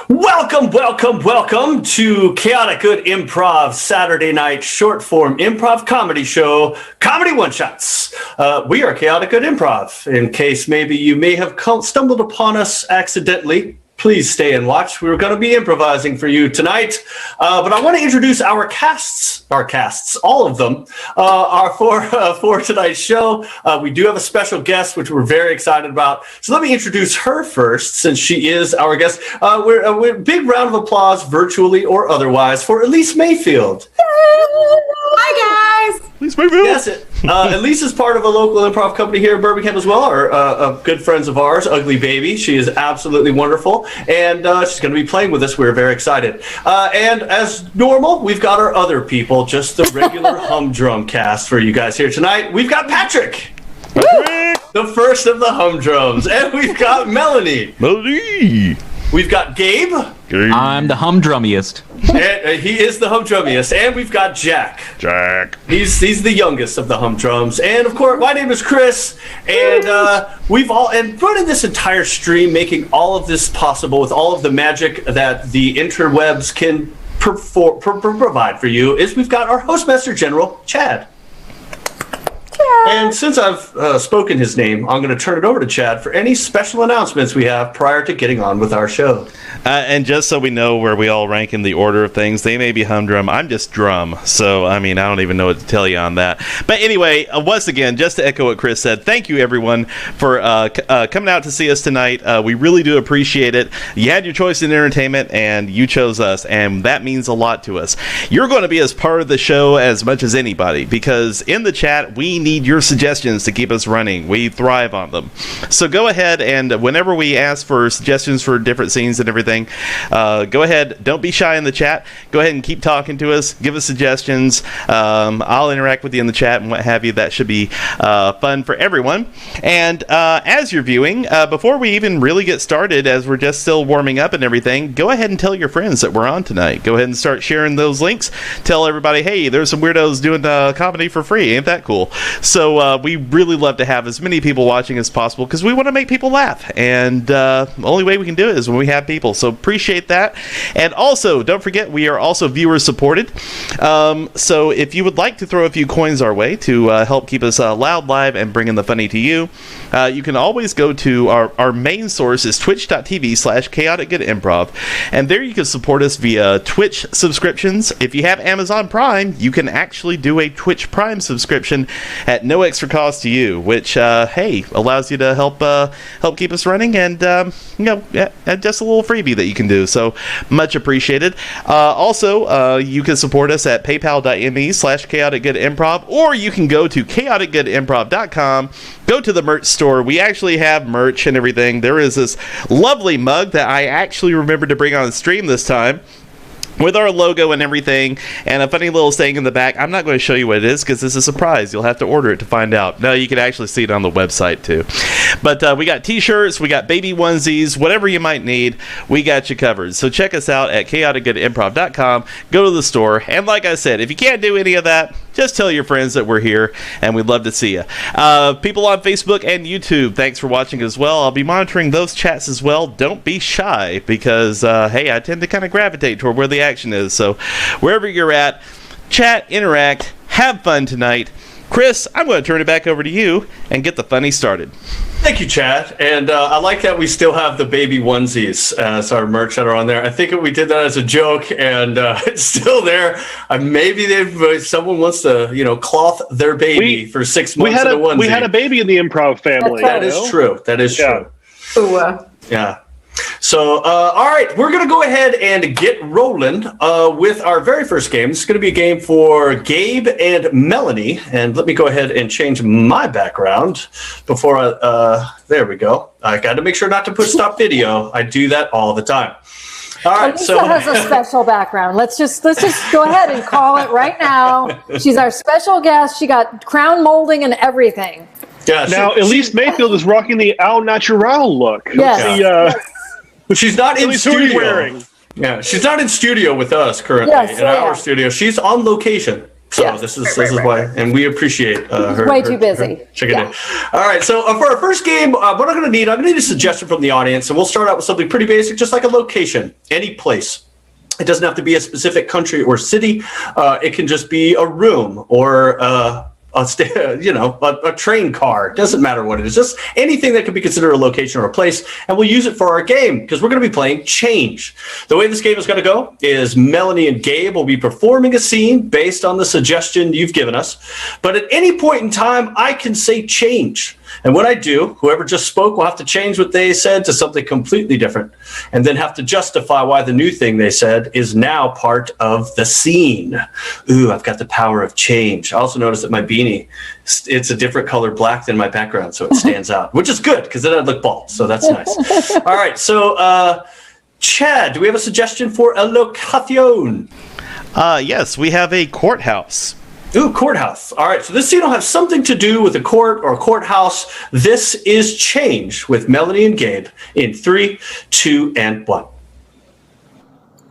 Welcome to Chaotic Good Improv Saturday night short form improv comedy show, Comedy One Shots. We are Chaotic Good Improv. In case maybe you may have stumbled upon us accidentally, please stay and watch. We're going to be improvising for you tonight. But I want to introduce our casts, all of them, are for tonight's show. We do have a special guest, which we're very excited about. So let me introduce her first, since she is our guest. We're big round of applause, virtually or otherwise, for Elise Mayfield. Hi, guys. Elise Mayfield. Yes, Elise is part of a local improv company here in Birmingham as well, or good friends of ours, Ugly Baby. She is absolutely wonderful, and she's going to be playing with us. We're very excited. And as normal, we've got our other people, just the regular humdrum cast for you guys here tonight. We've got Patrick, the first of the humdrums, and we've got Melanie. We've got Gabe. I'm the humdrummiest. And, he is the humdrummiest. And we've got Jack. He's the youngest of the humdrums. And of course, my name is Chris. And we've all running this entire stream, making all of this possible with all of the magic that the interwebs can provide for you, is we've got our Hostmaster General, Chad. And since I've spoken his name, I'm going to turn it over to Chad for any special announcements we have prior to getting on with our show. And just so we know where we all rank in the order of things, they may be humdrum. I'm just drum. So, I mean, I don't even know what to tell you on that. But anyway, once again, just to echo what Chris said, thank you, everyone, for coming out to see us tonight. We really do appreciate it. You had your choice in entertainment, and you chose us, and that means a lot to us. You're going to be as part of the show as much as anybody, because in the chat, we need your suggestions to keep us running. We thrive on them. So go ahead, and whenever we ask for suggestions for different scenes and everything, go ahead. Don't be shy in the chat. Go ahead and keep talking to us. Give us suggestions. I'll interact with you in the chat and what have you. That should be fun for everyone. And as you're viewing, before we even really get started, as we're just still warming up and everything, go ahead and tell your friends that we're on tonight. Go ahead and start sharing those links. Tell everybody, hey, there's some weirdos doing comedy for free. Ain't that cool? So we really love to have as many people watching as possible, because we want to make people laugh. And the only way we can do it is when we have people. So appreciate that. And also, don't forget, we are also viewer supported. So if you would like to throw a few coins our way to help keep us loud, live, and bringing the funny to you, you can always go to our main source is twitch.tv/chaotic good improv. And there you can support us via Twitch subscriptions. If you have Amazon Prime, you can actually do a Twitch Prime subscription at no extra cost to you, which, hey, allows you to help keep us running, and, just a little freebie that you can do. So much appreciated. Also, you can support us at paypal.me/chaotic good improv, or you can go to chaoticgoodimprov.com, go to the merch store. We actually have merch and everything. There is this lovely mug that I actually remembered to bring on the stream this time, with our logo and everything, and a funny little saying in the back. I'm not going to show you what it is, because it's a surprise. You'll have to order it to find out. No, you can actually see it on the website, too. But we got t-shirts, we got baby onesies, whatever you might need, we got you covered. So check us out at chaoticgoodimprov.com. Go to the store, and like I said, if you can't do any of that, just tell your friends that we're here, and we'd love to see you. People on Facebook and YouTube, thanks for watching as well. I'll be monitoring those chats as well. Don't be shy, because, hey, I tend to kind of gravitate toward where the action is. So wherever you're at, chat, interact, have fun tonight. Chris, I'm going to turn it back over to you and get the funny started. Thank you, Chad. And I like that we still have the baby onesies as our merch that are on there. I think we did that as a joke, and it's still there. Maybe someone wants to, cloth their baby for 6 months in a onesie. We had a baby in the improv family. That is true. That is true. Ooh. Yeah. So, all right, we're going to go ahead and get rolling with our very first game. This is going to be a game for Gabe and Melanie. And let me go ahead and change my background before there we go. I got to make sure not to put stop video. I do that all the time. All right, Lisa has a special background. Let's just go ahead and call it right now. She's our special guest. She got crown molding and everything. Yeah, now, Elise Mayfield is rocking the unnatural look. Yes. She's not in studio. Wearing? Yeah, she's not in studio with us currently, our studio. She's on location. So Yes. this is why, and we appreciate her. Way too busy. Checking in. All right, so for our first game, what I'm going to need a suggestion from the audience, and we'll start out with something pretty basic, just like a location, any place. It doesn't have to be a specific country or city. It can just be a room or a train car. It doesn't matter what it is. Just anything that could be considered a location or a place, and we'll use it for our game because we're going to be playing Change. The way this game is going to go is Melanie and Gabe will be performing a scene based on the suggestion you've given us. But at any point in time, I can say change. And when I do, whoever just spoke will have to change what they said to something completely different and then have to justify why the new thing they said is now part of the scene. Ooh, I've got the power of change. I also noticed that my beanie, it's a different color black than my background, so it stands out, which is good because then I'd look bald, so that's nice. All right, so Chad, do we have a suggestion for a location? Yes, we have a courthouse. Ooh, courthouse. All right, so this scene will have something to do with a court or a courthouse. This is Change with Melanie and Gabe in 3, 2, and 1.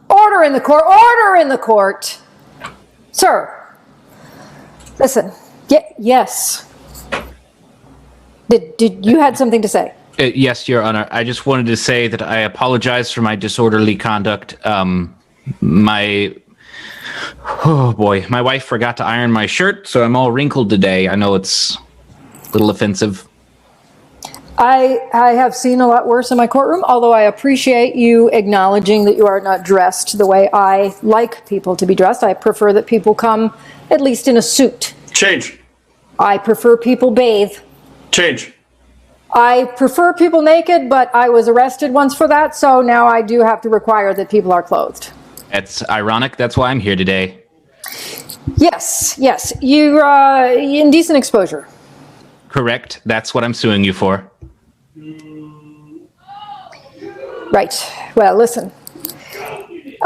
Order in the court. Order in the court. Sir, listen. Yes. Did you had something to say? Yes, Your Honor. I just wanted to say that I apologize for my disorderly conduct. My wife forgot to iron my shirt, so I'm all wrinkled today. I know it's a little offensive. I have seen a lot worse in my courtroom, although I appreciate you acknowledging that you are not dressed the way I like people to be dressed. I prefer that people come at least in a suit. Change. I prefer people bathe. Change. I prefer people naked, but I was arrested once for that, so now I do have to require that people are clothed. That's ironic. That's why I'm here today. Yes. You're indecent exposure. Correct. That's what I'm suing you for. Right. Well, listen.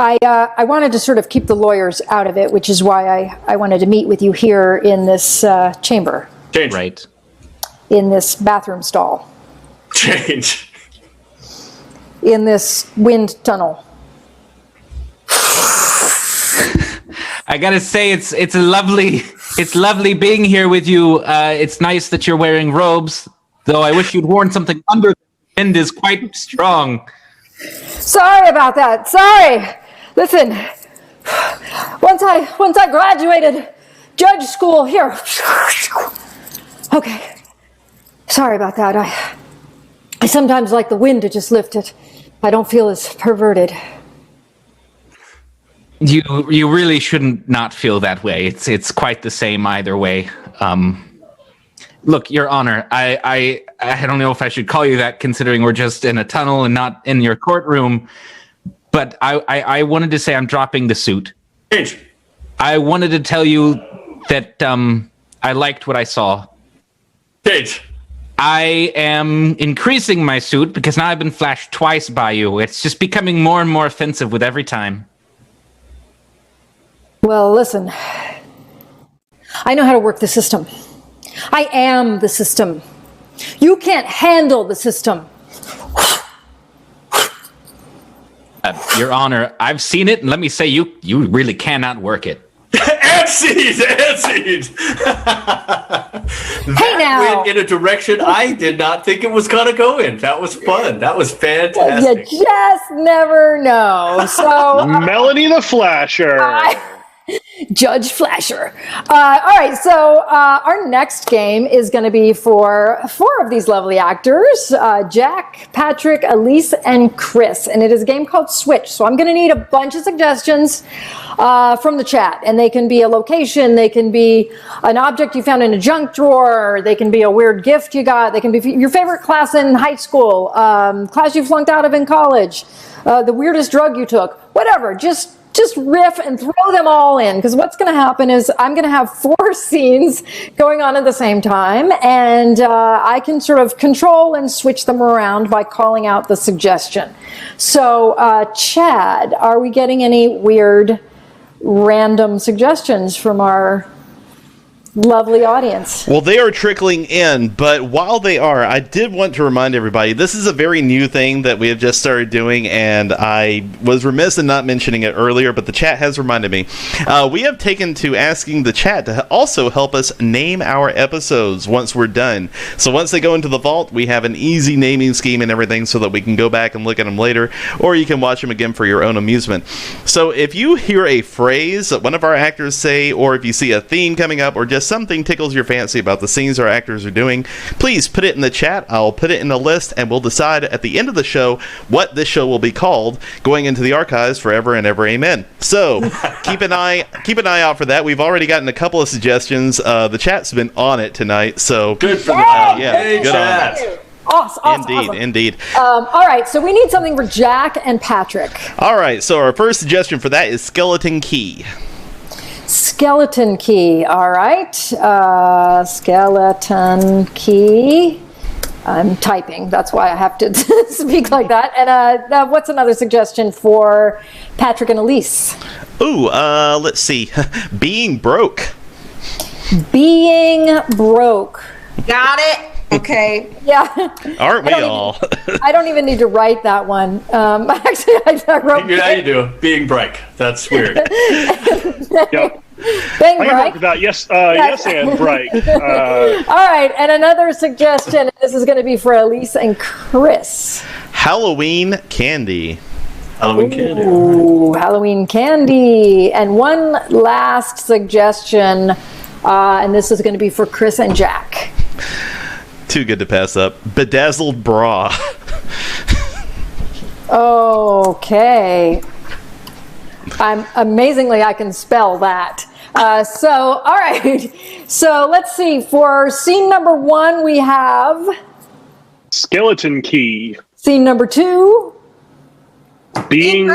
I wanted to sort of keep the lawyers out of it, which is why I wanted to meet with you here in this chamber. Change. Right. In this bathroom stall. Change. In this wind tunnel. I gotta say, it's lovely being here with you. It's nice that you're wearing robes, though I wish you'd worn something under. The wind is quite strong. Sorry about that. Sorry. Listen, once I graduated judge school here. Okay. Sorry about that. I sometimes like the wind to just lift it. I don't feel as perverted. You really shouldn't not feel that way. It's quite the same either way. Look, Your Honor, I don't know if I should call you that, considering we're just in a tunnel and not in your courtroom. But I wanted to say I'm dropping the suit. Change. I wanted to tell you that I liked what I saw. Change. I am increasing my suit because now I've been flashed twice by you. It's just becoming more and more offensive with every time. Well, listen, I know how to work the system. I am the system. You can't handle the system. Your Honor, I've seen it, and let me say, you really cannot work it. Anseed! Hey now! Went in a direction I did not think it was going to go in. That was fun. That was fantastic. You just never know. So, Melanie the Flasher. Judge Flasher. All right, so our next game is going to be for 4 of these lovely actors, Jack, Patrick, Elise, and Chris. And it is a game called Switch. So I'm going to need a bunch of suggestions from the chat. And they can be a location, they can be an object you found in a junk drawer, they can be a weird gift you got, they can be your favorite class in high school, class you flunked out of in college, the weirdest drug you took, whatever. Just riff and throw them all in, because what's going to happen is I'm going to have 4 scenes going on at the same time, and I can sort of control and switch them around by calling out the suggestion. So, Chad, are we getting any weird, random suggestions from our lovely audience. Well, they are trickling in, but while they are, I did want to remind everybody, this is a very new thing that we have just started doing, and I was remiss in not mentioning it earlier, but the chat has reminded me. We have taken to asking the chat to also help us name our episodes once we're done. So once they go into the vault, we have an easy naming scheme and everything so that we can go back and look at them later, or you can watch them again for your own amusement. So if you hear a phrase that one of our actors say, or if you see a theme coming up, or just something tickles your fancy about the scenes our actors are doing, please put it in the chat. I'll put it in the list, and we'll decide at the end of the show what this show will be called, going into the archives forever and ever. Amen. So keep an eye out for that. We've already gotten a couple of suggestions. The chat's been on it tonight, so Good for them. yeah, good on it. Awesome. Indeed. All right, so we need something for Jack and Patrick. All right, so our first suggestion for that is Skeleton Key. Skeleton Key. All right. Skeleton Key. I'm typing. That's why I have to speak like that. And what's another suggestion for Patrick and Elise? Ooh, let's see. Being Broke. Being Broke. Got it. Okay. Yeah. Aren't we all? I don't even need to write that one. Actually, I wrote. Yeah, you do. Being break. That's weird. Yep. Bang I can break. work with that. Yes, yes, and break. All right, and another suggestion. This is going to be for Elise and Chris. Halloween Candy. Halloween candy. Ooh, Halloween candy. And one last suggestion, and this is going to be for Chris and Jack. Too good to pass up. Bedazzled Bra. Okay. Amazingly, I can spell that. All right. So let's see. For scene number 1, we have Skeleton Key. scene number 2. Being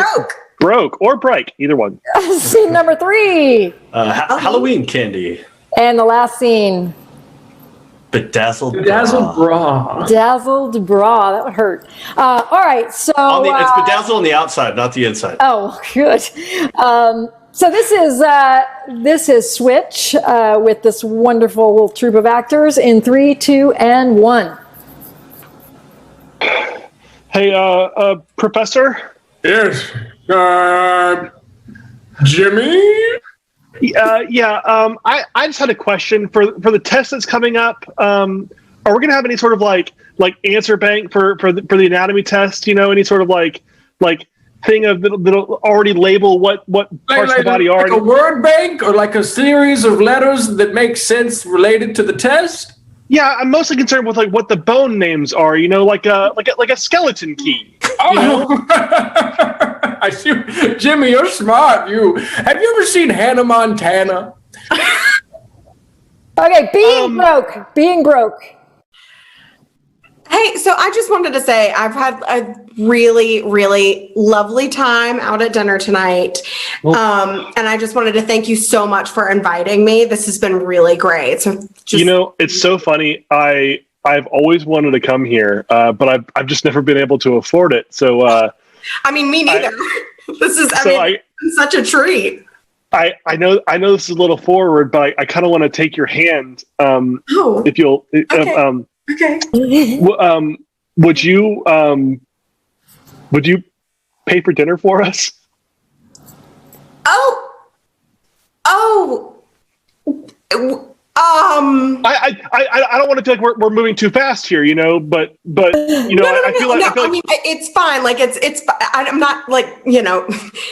broke or break, either one. Scene number 3. Halloween candy. And the last scene. Bedazzled bra. Dazzled bra. That would hurt. All right. So it's bedazzled on the outside, not the inside. Oh, good. So this is Switch with this wonderful little troupe of actors in 3, 2, and 1. Hey, Professor? Yes. Jimmy? I just had a question for the test that's coming up. Are we gonna have any sort of like answer bank for the anatomy test? You know, any sort of like thing of that'll already label what parts of the body are. Like a word bank or like a series of letters that make sense related to the test? Yeah, I'm mostly concerned with like what the bone names are. You know, like a skeleton key. Oh, I see. Jimmy, you're smart. Have you ever seen Hannah Montana? Okay, being broke. Hey, so I just wanted to say I've had a really, really lovely time out at dinner tonight. And I just wanted to thank you so much for inviting me. This has been really great. So it's so funny. I've always wanted to come here, but I've just never been able to afford it. So I mean, me neither. It's such a treat. I know this is a little forward, but I kind of want to take your hand. If you'll, Okay. Would you pay for dinner for us? I don't want to feel like we're moving too fast here, you know, but you know, I feel like I mean, it's fine. Like it's I'm not like, you know,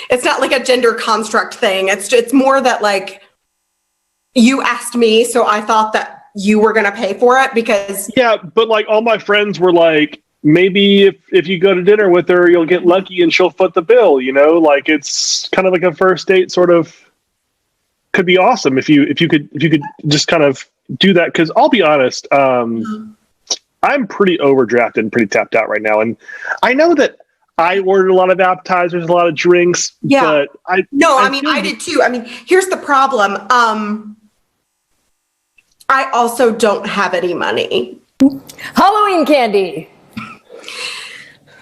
it's not like a gender construct thing. It's more that like you asked me, so I thought that you were going to pay for it because but like all my friends were like, maybe if you go to dinner with her, you'll get lucky and she'll foot the bill, you know, like it's kind of like a first date sort of. Could be awesome if you could just kind of do that, because I'll be honest, I'm pretty overdrafted and pretty tapped out right now, and I know that I ordered a lot of appetizers, a lot of drinks, but I did too. I mean, here's the problem. I also don't have any money. Halloween candy.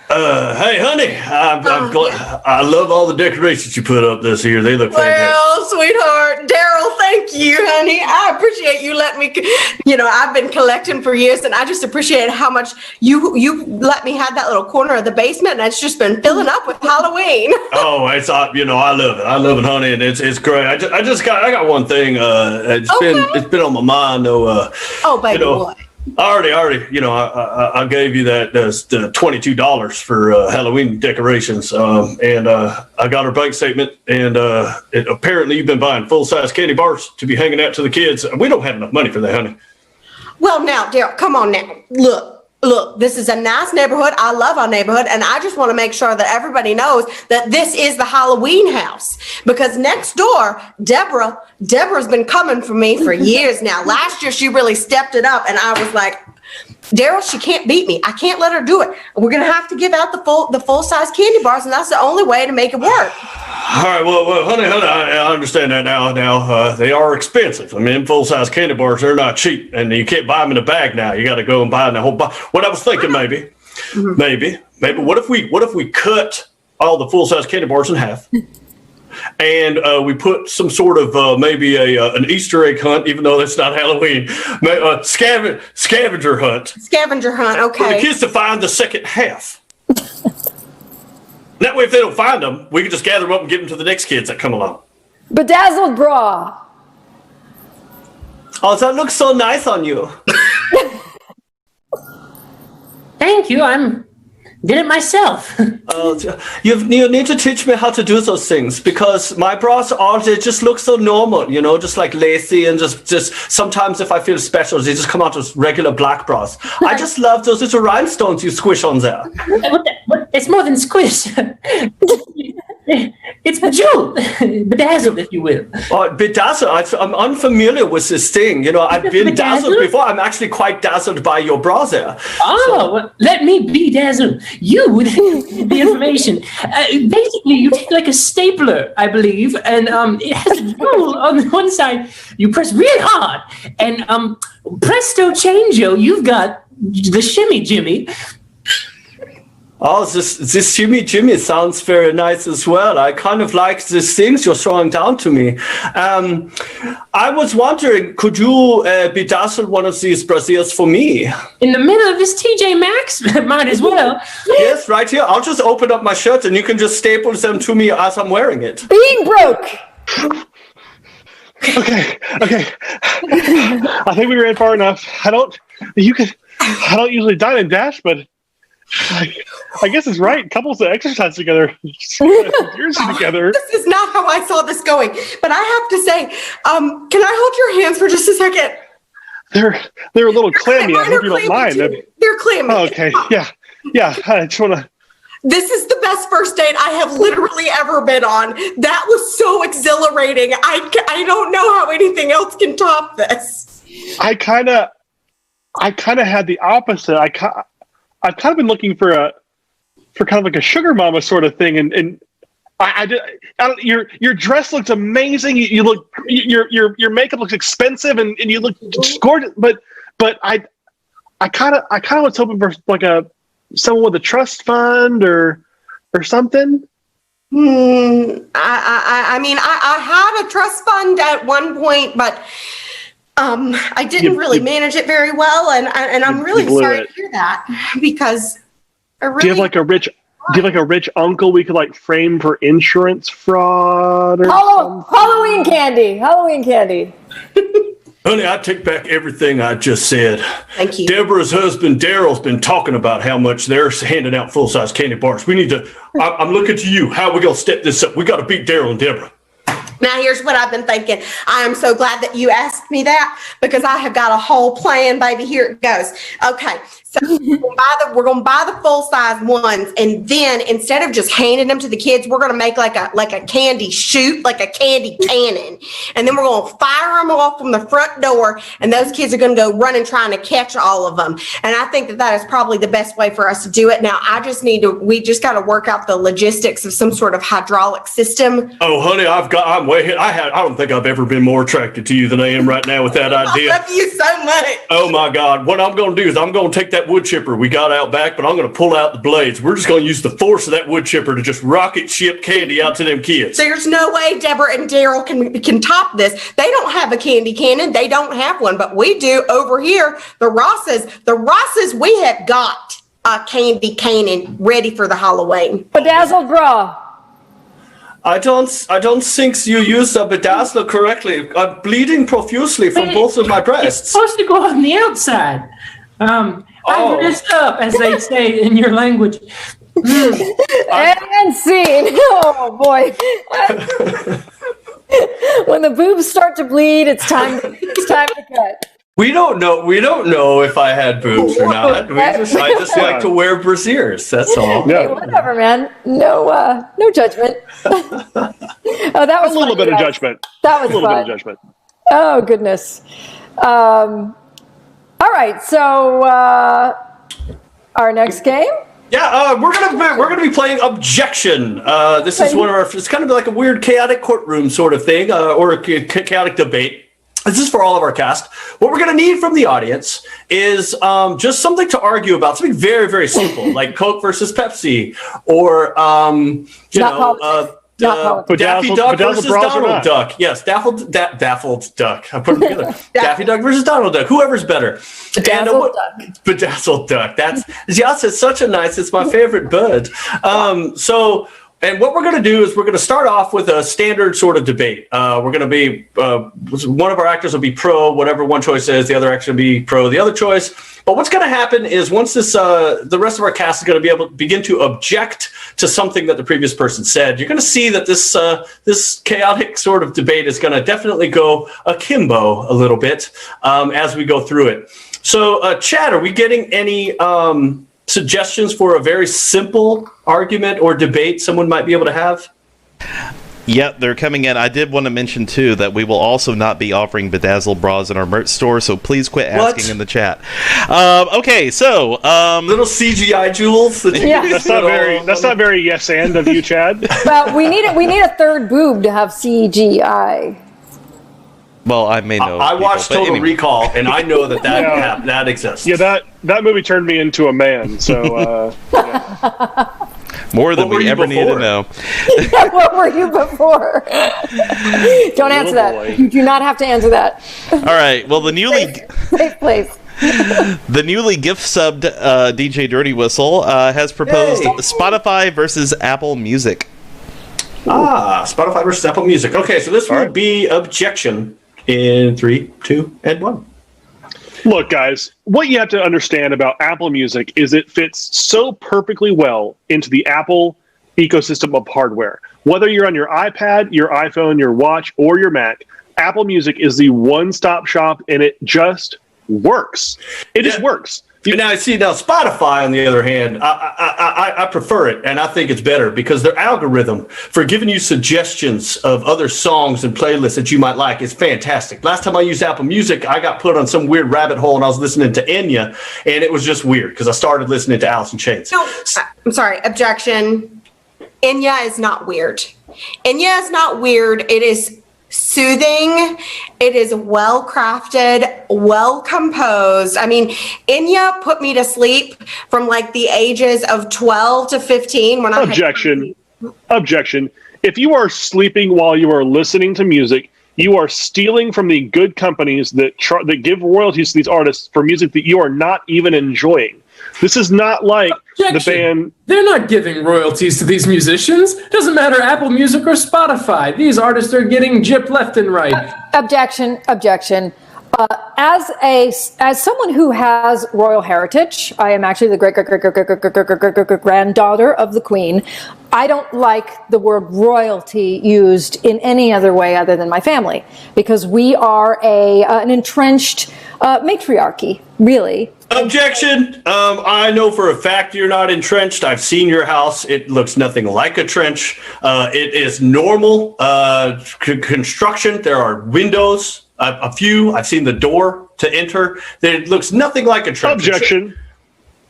Hey, honey, I'm glad. I love all the decorations you put up this year. They look fantastic. Well, sweetheart, Daryl, thank you, honey. I appreciate you letting me. I've been collecting for years, and I just appreciate how much you let me have that little corner of the basement, and it's just been filling up with Halloween. Oh, I love it. I love it, honey, and it's great. I got one thing. It's been on my mind though. Baby, what? I already, I gave you that the $22 for Halloween decorations, and I got her bank statement, and apparently you've been buying full-size candy bars to be hanging out to the kids. We don't have enough money for that, honey. Well, now, Daryl, come on now. Look, this is a nice neighborhood. I love our neighborhood, and I just want to make sure that everybody knows that this is the Halloween house, because next door, Deborah's been coming for me for years now. Last year, she really stepped it up, and I was like, Daryl, she can't beat me. I can't let her do it. We're going to have to give out the full-size candy bars, and that's the only way to make it work. All right, well, honey, I understand that now. Now, they are expensive. I mean, full-size candy bars, they're not cheap, and you can't buy them in a bag now. You got to go and buy them the whole box. What I was thinking, maybe, what if we cut all the full-size candy bars in half, and we put some sort of maybe an Easter egg hunt, even though that's not Halloween, scavenger hunt. Scavenger hunt, okay. For the kids to find the second half. That way, if they don't find them, we can just gather them up and give them to the next kids that come along. Bedazzled bra. Oh, that looks so nice on you. Thank you. Did it myself. You need to teach me how to do those things, because my bras they just look so normal, just like lacy, and just sometimes if I feel special, they just come out as regular black bras. I just love those little rhinestones you squish on there. It's more than squish. It's bejeweled, bedazzled, if you will. Bedazzled. I'm unfamiliar with this thing. I've been dazzled before. I'm actually quite dazzled by your bra there. Well, let me be dazzled. You with the information. Basically, you take like a stapler, I believe, and it has a jewel on one side. You press really hard, and presto changeo, you've got the shimmy Jimmy. Oh, this Jimmy Jimmy sounds very nice as well. I kind of like these things you're throwing down to me. I was wondering, could you bedazzle one of these braziers for me? In the middle of this TJ Maxx? Might as well. Yes, right here. I'll just open up my shirt and you can just staple them to me as I'm wearing it. Being broke. Okay. I think we ran far enough. I don't usually dine and dash, but I guess it's right. Couples that exercise together, years together. This is not how I saw this going. But I have to say, can I hold your hands for just a second? They're a little clammy. I hope you don't mind. They're clammy. Oh, okay. Yeah. I just want to. This is the best first date I have literally ever been on. That was so exhilarating. I don't know how anything else can top this. I kind of had the opposite. I've kind of been looking for kind of like a sugar mama sort of thing, and your dress looks amazing. You look your makeup looks expensive, and you look gorgeous. But I kind of was hoping for like someone with a trust fund or something. I mean, I had a trust fund at one point, but I didn't really manage it very well, and I'm really sorry to hear that, because I really. Do you have like a rich uncle we could like frame for insurance fraud or Halloween candy. Honey, I take back everything I just said. Thank you. Deborah's husband, Daryl's been talking about how much they're handing out full-size candy bars. We need to, I'm looking to you. How are we going to step this up? We got to beat Daryl and Deborah. Now, here's what I've been thinking. I am so glad that you asked me that, because I have got a whole plan, baby. Here it goes. Okay. So we're going to buy the full-size ones, and then instead of just handing them to the kids, we're going to make like a candy chute, like a candy cannon, and then we're going to fire them off from the front door, and those kids are going to go running trying to catch all of them. And I think that is probably the best way for us to do it. Now, we just got to work out the logistics of some sort of hydraulic system. Oh, honey, I'm I don't think I've ever been more attracted to you than I am right now with that idea. I love you so much. Oh my God. What I'm going to do is I'm going to take that wood chipper we got out back, but I'm going to pull out the blades. We're just going to use the force of that wood chipper to just rocket ship candy out to them kids. There's no way Deborah and Daryl can top this. They don't have a candy cannon. They don't have one, but we do over here. The Rosses, we have got a candy cannon ready for the Halloween. Bedazzled bra. I don't think you used the bedazzler correctly. I'm bleeding profusely from both of my It's breasts. supposed to go on the outside. I messed up, as they say in your language. And scene. Oh boy. When the boobs start to bleed, it's time to cut. We don't know if I had boobs or not. I just like to wear brassieres. That's all. Hey, whatever, man. No judgment. Oh, that was A little fun, bit of guys. judgment. That was A little fun. bit of judgment. Oh goodness. All right. So our next game. Yeah, we're gonna be playing Objection. This is one of our. It's kind of like a weird chaotic courtroom sort of thing, or a chaotic debate. This is for all of our cast. What we're going to need from the audience is just something to argue about, something very, very simple, like Coke versus Pepsi, or Daffy Duck versus Donald Duck. Yes, Baffled Duck. I put them together. Daffy Duck versus Donald Duck. Whoever's better. Bedazzled Duck. Bedazzled Duck. Yes, it's such a nice. It's my favorite bird. And what we're going to do is we're going to start off with a standard sort of debate. We're going to be, one of our actors will be pro, whatever one choice is, the other actor will be pro, the other choice. But what's going to happen is once this, the rest of our cast is going to be able to begin to object to something that the previous person said, you're going to see that this chaotic sort of debate is going to definitely go akimbo a little bit as we go through it. So, Chad, are we getting any suggestions for a very simple argument or debate someone might be able to have? Yep, they're coming in. I did want to mention, too, that we will also not be offering bedazzled bras in our merch store, so please quit asking in the chat. Okay, so... little CGI jewels? That's not very yes and of you, Chad. Well, we need a third boob to have CGI. Well, I may know. I watched Total Recall, and I know that exists. Yeah, that movie turned me into a man, so... More than we ever need to know. Yeah, what were you before? Don't answer that. Boy. You do not have to answer that. All right. Well, the newly Safe place. the newly gift subbed DJ Dirty Whistle has proposed Spotify versus Apple Music. Spotify versus Apple Music. Okay, so this would be Objection in 3, 2, and 1. Look, guys, what you have to understand about Apple Music is it fits so perfectly well into the Apple ecosystem of hardware. Whether you're on your iPad, your iPhone, your watch, or your Mac, Apple Music is the one-stop shop, and it just works. It just works. Now Spotify, on the other hand, I prefer it, and I think it's better because their algorithm for giving you suggestions of other songs and playlists that you might like is fantastic. Last time I used Apple Music, I got put on some weird rabbit hole, and I was listening to Enya, and it was just weird because I started listening to Alice in Chains. No, I'm sorry. Objection. Enya is not weird. Enya is not weird. It is soothing. It is well crafted, well composed. I mean, Enya put me to sleep from like the ages of 12 to 15 when Objection. If you are sleeping while you are listening to music, you are stealing from the good companies that give royalties to these artists for music that you are not even enjoying. This is not like the band. They're not giving royalties to these musicians. Doesn't matter Apple Music or Spotify. These artists are getting gypped left and right. Objection. As someone who has royal heritage, I am actually the great granddaughter of the Queen. I don't like the word royalty used in any other way other than my family, because we are an entrenched matriarchy, really. Objection. I know for a fact you're not entrenched. I've seen your house. It looks nothing like a trench. It is normal construction. There are windows, a few. I've seen the door to enter. It looks nothing like a trench. Objection.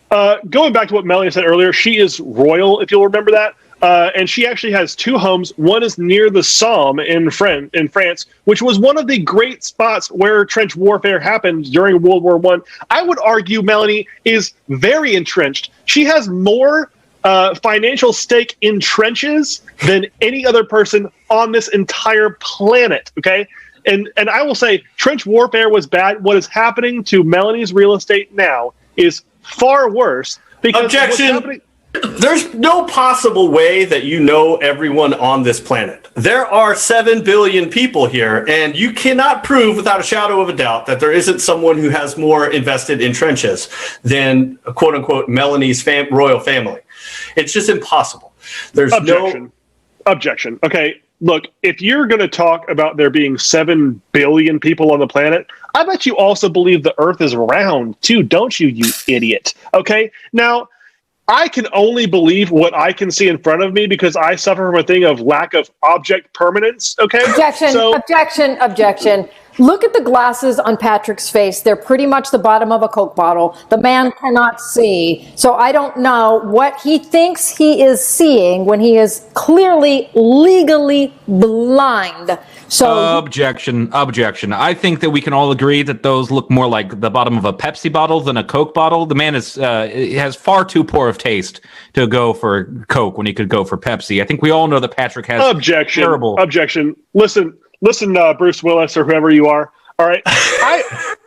Going back to what Melanie said earlier, she is royal, if you'll remember that. and she actually has 2 homes. One is near the Somme in France, which was one of the great spots where trench warfare happened during World War I. I would argue Melanie is very entrenched. She has more financial stake in trenches than any other person on this entire planet. Okay. And I will say trench warfare was bad. What is happening to Melanie's real estate now is far worse. Because Objection. There's no possible way that you know everyone on this planet. There are 7 billion people here, and you cannot prove without a shadow of a doubt that there isn't someone who has more invested in trenches than, quote unquote, Melanie's royal family. It's just impossible. There's Objection. Okay, look, if you're going to talk about there being 7 billion people on the planet, I bet you also believe the Earth is round too, don't you, you idiot? Okay, now I can only believe what I can see in front of me because I suffer from a thing of lack of object permanence. Okay. Objection. Look at the glasses on Patrick's face. They're pretty much the bottom of a Coke bottle. The man cannot see. So I don't know what he thinks he is seeing when he is clearly legally blind. So Objection. I think that we can all agree that those look more like the bottom of a Pepsi bottle than a Coke bottle. The man has far too poor of taste to go for Coke when he could go for Pepsi. I think we all know that Patrick has terrible. Objection. Listen, Bruce Willis or whoever you are. All right,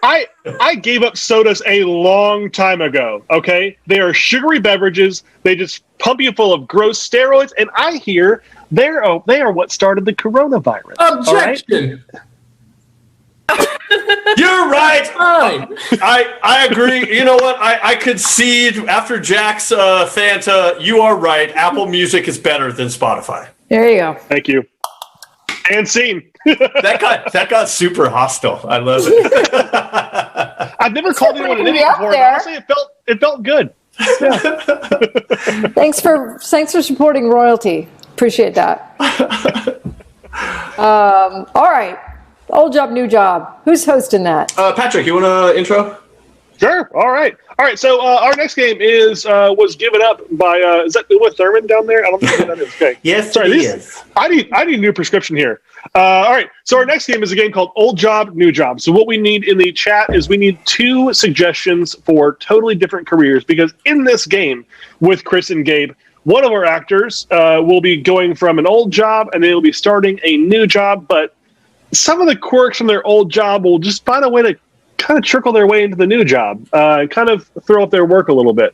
I gave up sodas a long time ago. Okay, they are sugary beverages. They just pump you full of gross steroids, and I hear they are what started the coronavirus. Objection. You're right. Fine. I agree. You know what? I concede after Jack's Fanta. You are right. Apple Music is better than Spotify. there you go. Thank you. And scene. That got super hostile. I love it. I've never called anyone an idiot before. But honestly, it felt good. Yeah. Thanks for supporting royalty. Appreciate that. All right. Old job, new job. Who's hosting that? Patrick, you want to intro? Sure. All right. So our next game was given up by is that Uma Thurman down there? I don't know who that is. Okay. Yes, it is. I need a new prescription here. All right. So our next game is a game called Old Job, New Job. So what we need in the chat is we need 2 suggestions for totally different careers, because in this game with Chris and Gabe, one of our actors will be going from an old job and they will be starting a new job, but some of the quirks from their old job will just find a way to kind of trickle their way into the new job, kind of throw up their work a little bit.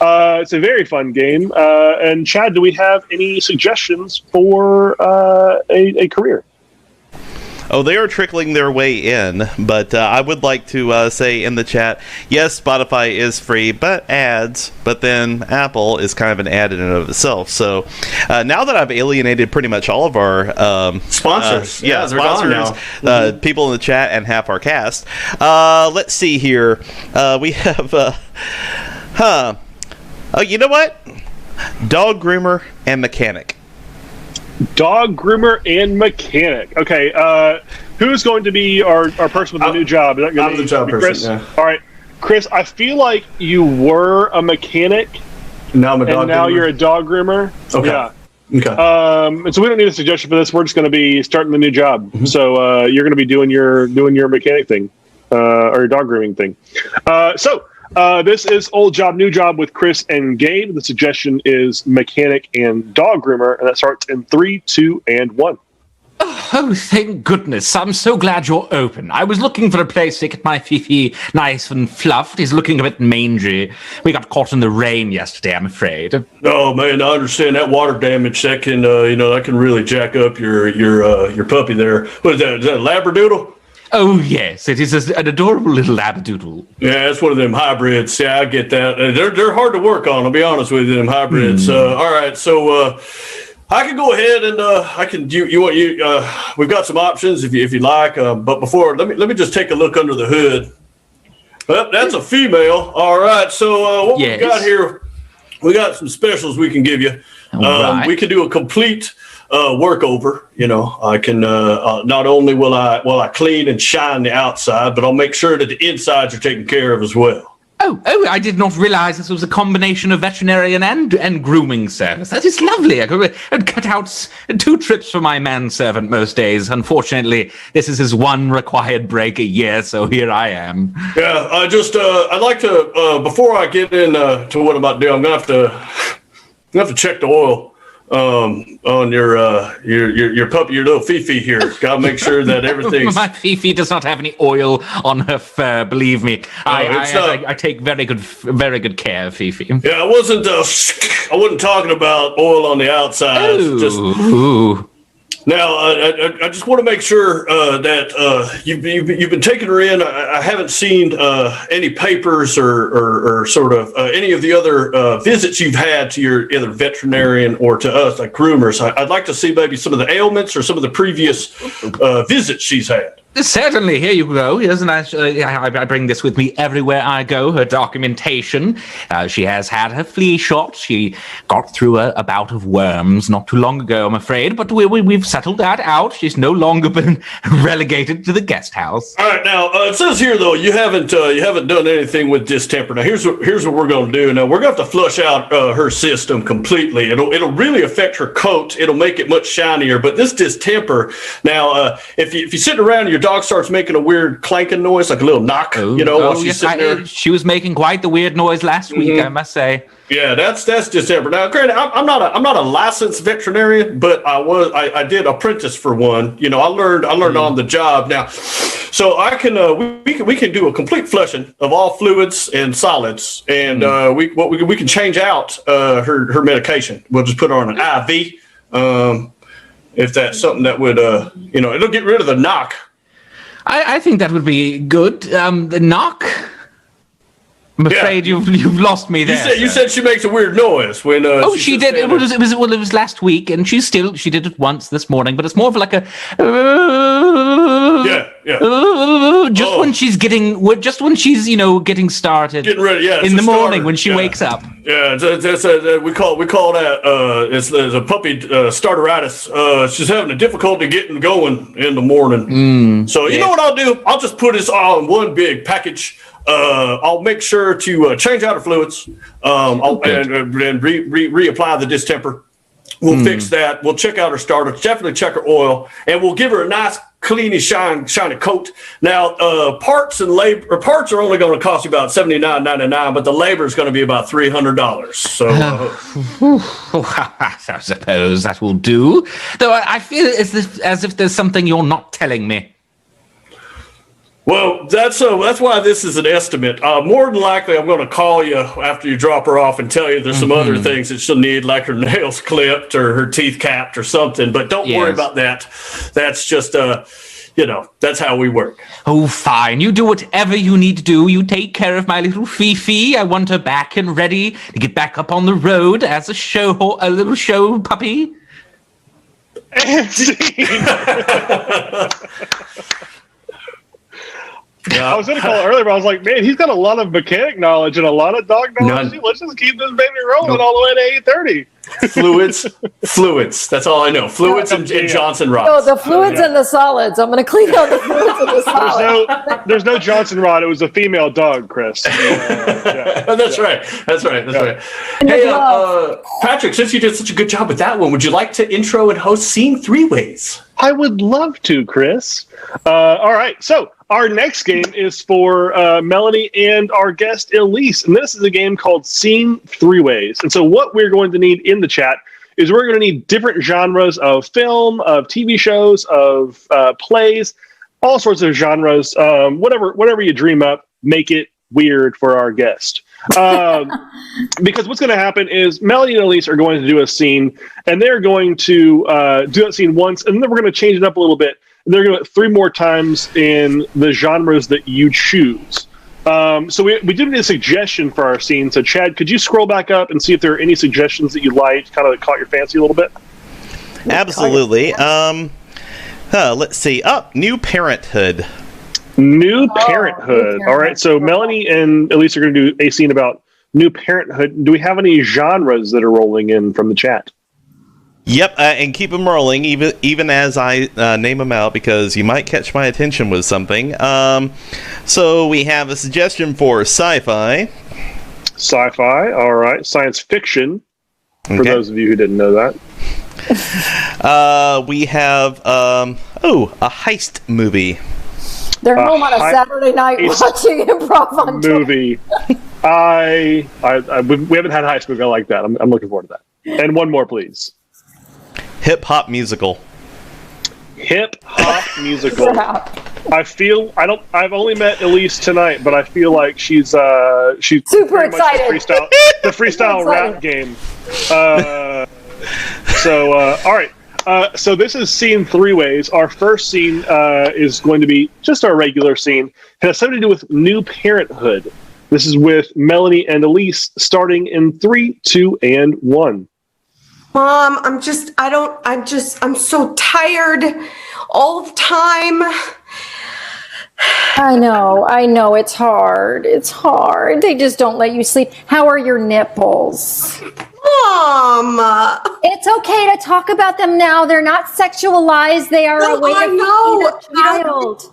It's a very fun game. And Chad, do we have any suggestions for a career? Oh, they are trickling their way in, but I would like to say in the chat, yes, Spotify is free, but ads, but then Apple is kind of an ad in and of itself. So now that I've alienated pretty much all of our sponsors, sponsors, people in the chat and half our cast, let's see here. We have, oh, you know what? Dog groomer and mechanic. Dog groomer and mechanic. Okay, who's going to be our person with the new job? Is that going I'm to the job be Chris? person, yeah. All right, Chris, I feel like you were a mechanic, now I'm a dog groomer. You're a dog groomer. Okay. Yeah. Okay. And so we don't need a suggestion for this. We're just going to be starting the new job. Mm-hmm. So you're going to be doing your mechanic thing, or your dog grooming thing. This is Old Job, New Job with Chris and Gabe. The suggestion is mechanic and dog groomer, and that starts in 3, 2, and 1. Oh, thank goodness. I'm so glad you're open. I was looking for a place to get my Fifi nice and fluffed. He's looking a bit mangy. We got caught in the rain yesterday, I'm afraid. Oh man, I understand that water damage. That can, that can really jack up your puppy there. What is that? Is that a Labradoodle? Oh, yes. It is an adorable little Labradoodle. Yeah, it's one of them hybrids. Yeah, I get that. They're hard to work on, I'll be honest with you, them hybrids. All right, so I can go ahead and I can. We've got some options if you like. But before, let me just take a look under the hood. Well, that's a female. All right. So what we got here? We got some specials we can give you. Right. We can do a complete workover. I can not only will I clean and shine the outside, but I'll make sure that the insides are taken care of as well. Oh, I did not realize this was a combination of veterinarian and grooming service. That is lovely. I'd cut out 2 trips for my manservant most days. Unfortunately, this is his one required break a year, so here I am. Yeah, I'd like to, before I get into what I'm about to do, I'm going to have to check the oil on your puppy, your little Fifi here. Got to make sure that everything's... My Fifi does not have any oil on her fur, believe me. I take very good care of Fifi. Yeah, I wasn't talking about oil on the outside. Ooh. Now, I just want to make sure that you've been taking her in. I haven't seen any papers or sort of any of the other visits you've had to your either veterinarian or to us, like groomers. I'd like to see maybe some of the ailments or some of the previous visits she's had. Certainly, here you go. Here's a nice. I bring this with me everywhere I go. Her documentation. She has had her flea shot. She got through a bout of worms not too long ago, I'm afraid. But we've settled that out. She's no longer been relegated to the guest house. All right, now it says here though you haven't done anything with distemper. Now here's what we're going to do. Now we're going to have to flush out her system completely. It'll really affect her coat. It'll make it much shinier. But this distemper. Now if you're sitting around your dog starts making a weird clanking noise, like a little knock, while she's sitting there. She was making quite the weird noise last week, I must say. Yeah, that's distemper. Now, granted, I'm not a licensed veterinarian, but I did apprentice for one. I learned on the job. Now, so I can we can do a complete flushing of all fluids and solids, and we can change out her medication. We'll just put her on an IV. If that's something that would it'll get rid of the knock. I think that would be good. The knock. I'm afraid you've lost me there. You said she makes a weird noise when. She did. It was last week, and she did it once this morning, but it's more of like a. When she's getting started. Getting ready, in the morning when she wakes up. Yeah, we call that it's a puppy starteritis. She's having a difficulty getting going in the morning. So you know what I'll do? I'll just put this all in one big package. I'll make sure to change out her fluids. And reapply the distemper. We'll fix that. We'll check out her starter. Definitely check her oil, and we'll give her a nice, clean, shiny coat. Now, parts and labor. Parts are only going to cost you about $79.99, but the labor is going to be about $300. So, I suppose that will do. Though I feel as if there's something you're not telling me. Well, that's why this is an estimate. More than likely, I'm going to call you after you drop her off and tell you there's some other things that she'll need, like her nails clipped or her teeth capped or something. But don't worry about that. That's just, that's how we work. Oh, fine. You do whatever you need to do. You take care of my little Fifi. I want her back and ready to get back up on the road as a little show puppy. I was going to call it earlier, but I was like, man, he's got a lot of mechanic knowledge and a lot of dog knowledge. Let's just keep this baby rolling all the way to 8:30. Fluids. That's all I know. Fluids and Johnson rods. Oh, the fluids and the solids. I'm going to clean out the fluids and the solids. There's no Johnson rod. It was a female dog, Chris. That's right. Hey, Patrick, since you did such a good job with that one, would you like to intro and host Scene 3 Ways? I would love to, Chris. All right. So our next game is for Melanie and our guest, Elise. And this is a game called Scene 3 Ways. And so what we're going to need in the chat is we're going to need different genres of film, of TV shows, of plays, all sorts of genres. Whatever you dream up, make it weird for our guest. Because what's going to happen is Melanie and Elise are going to do a scene, and they're going to do that scene once, and then we're going to change it up a little bit. And they're going to do it 3 more times in the genres that you choose. So we did need a suggestion for our scene. So Chad, could you scroll back up and see if there are any suggestions that you liked, kind of caught your fancy a little bit? Absolutely. Let's see. New Parenthood. New Parenthood. All right. So Melanie and Elise are going to do a scene about New Parenthood. Do we have any genres that are rolling in from the chat? Yep, and keep them rolling, even as I name them out, because you might catch my attention with something. So we have a suggestion for sci-fi. Sci-fi, all right. Science fiction, for those of you who didn't know that. We have, a heist movie. They're home on a Saturday night watching improv on movie. we haven't had a heist movie like that. I'm looking forward to that. And one more, please. Hip hop musical. Hip hop musical. I've only met Elise tonight, but I feel like she's super excited. The freestyle rap game. All right. So this is scene 3 ways. Our first scene is going to be just our regular scene. It has something to do with new parenthood. This is with Melanie and Elise, starting in 3, 2, and 1. Mom, I'm so tired all the time. I know, it's hard. It's hard. They just don't let you sleep. How are your nipples? Mom! It's okay to talk about them now. They're not sexualized. They are a way to feed a child.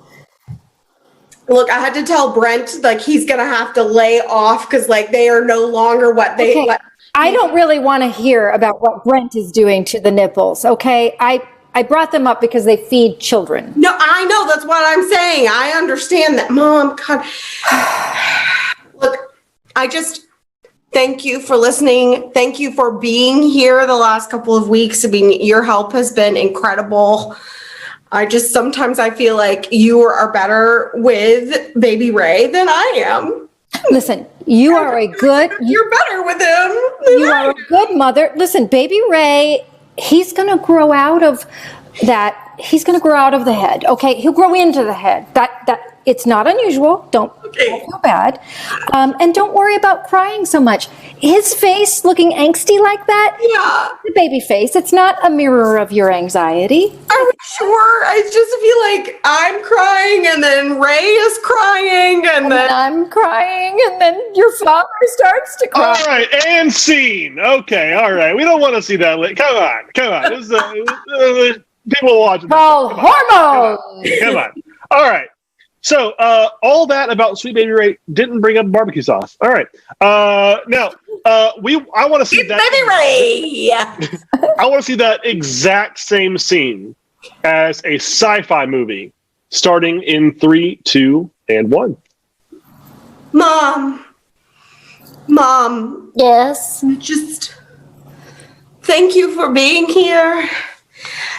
Look, I had to tell Brent, like, he's going to have to lay off because, like, they are no longer what they... Okay. I don't really want to hear about what Brent is doing to the nipples, okay? I brought them up because they feed children. No, I know. That's what I'm saying. I understand that. Mom, God. Look, thank you for listening. Thank you for being here the last couple of weeks. I mean, your help has been incredible. Sometimes I feel like you are better with baby Ray than I am. Listen, you're better with him. You are a good mother. Listen, baby Ray, he's going to grow out of that. He's going to grow out of the head. Okay. He'll grow into the head. That it's not unusual. Don't feel bad. And don't worry about crying so much. His face looking angsty like that. Yeah. The baby face. It's not a mirror of your anxiety. I'm sure. I just feel like I'm crying and then Ray is crying and then I'm crying and then your father starts to cry. All right. And scene. Okay. All right. We don't want to see that. Come on. This is people watching. Oh, hormones. Come on. All right. So, all that about Sweet Baby Ray didn't bring up barbecue sauce. All right. Now, I want to see that. Baby Ray! I want to see that exact same scene as a sci-fi movie, starting in 3, 2, and 1. Mom. Yes? Just thank you for being here.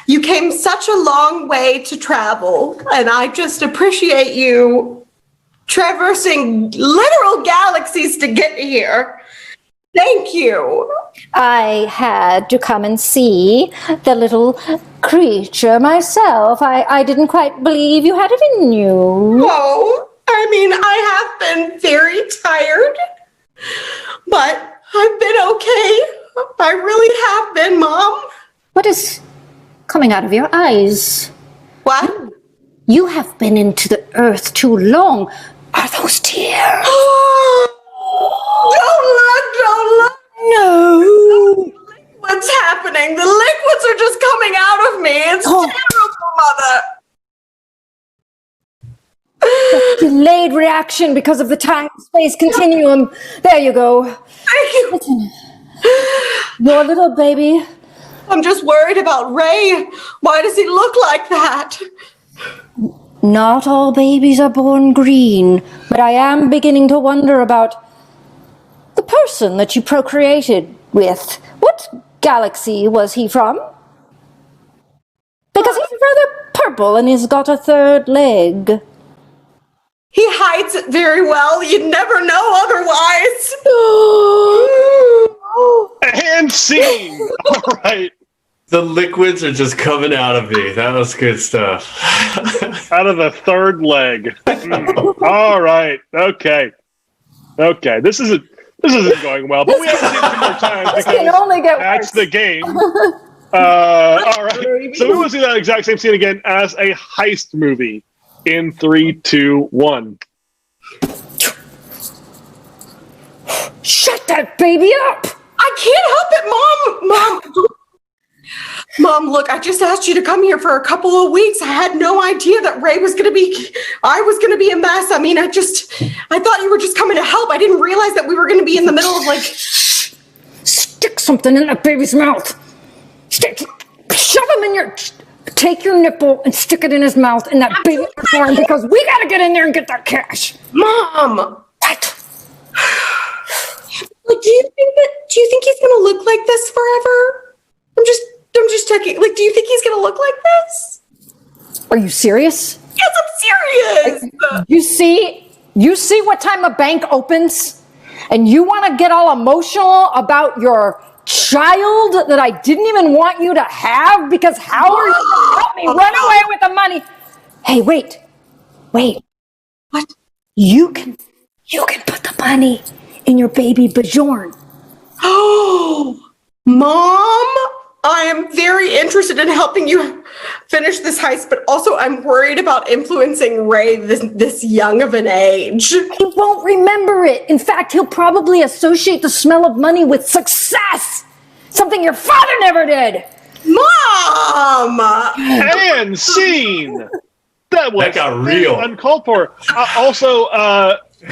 You came such a long way to travel, and I just appreciate you traversing literal galaxies to get here. Thank you. I had to come and see the little creature myself. I didn't quite believe you had it in you. Oh, I mean, I have been very tired, but I've been okay. I really have been, Mom. What is coming out of your eyes? What? You have been into the earth too long. Are those tears? Don't look. No. What's happening? The liquids are just coming out of me. It's terrible, Mother. Delayed reaction because of the time-space continuum. There you go. Thank you. Listen, your little baby. I'm just worried about Ray. Why does he look like that? Not all babies are born green, but I am beginning to wonder about the person that you procreated with. What galaxy was he from? Because he's rather purple and he's got a third leg. He hides it very well. You'd never know otherwise. And scene. All right. The liquids are just coming out of me. That was good stuff. Out of the third leg. All right. Okay. This isn't going well, but we have to see it 2 more times because can only get that's worse. the game. All right. So we will see that exact same scene again as a heist movie in 3, 2, 1. Shut that baby up! I can't help it, Mom. Mom, look, I just asked you to come here for a couple of weeks. I had no idea that I was going to be a mess. I mean, I thought you were just coming to help. I didn't realize that we were going to be in the middle of like. Stick something in that baby's mouth. Shove him in your. Take your nipple and stick it in his mouth in that baby's arm because we got to get in there and get that cash. Mom. What? Do you think he's going to look like this forever? I'm just checking. Like, do you think he's going to look like this? Are you serious? Yes, I'm serious. You see what time a bank opens? And you want to get all emotional about your child that I didn't even want you to have? Because how are you going to help me run away with the money? Hey, wait. What? You can put the money in your baby Bajorn. Oh, Mom, I am very interested in helping you finish this heist, but also I'm worried about influencing Ray this young of an age. He won't remember it. In fact, he'll probably associate the smell of money with success. Something your father never did. Mom! And scene! That got real. Uncalled for. Also,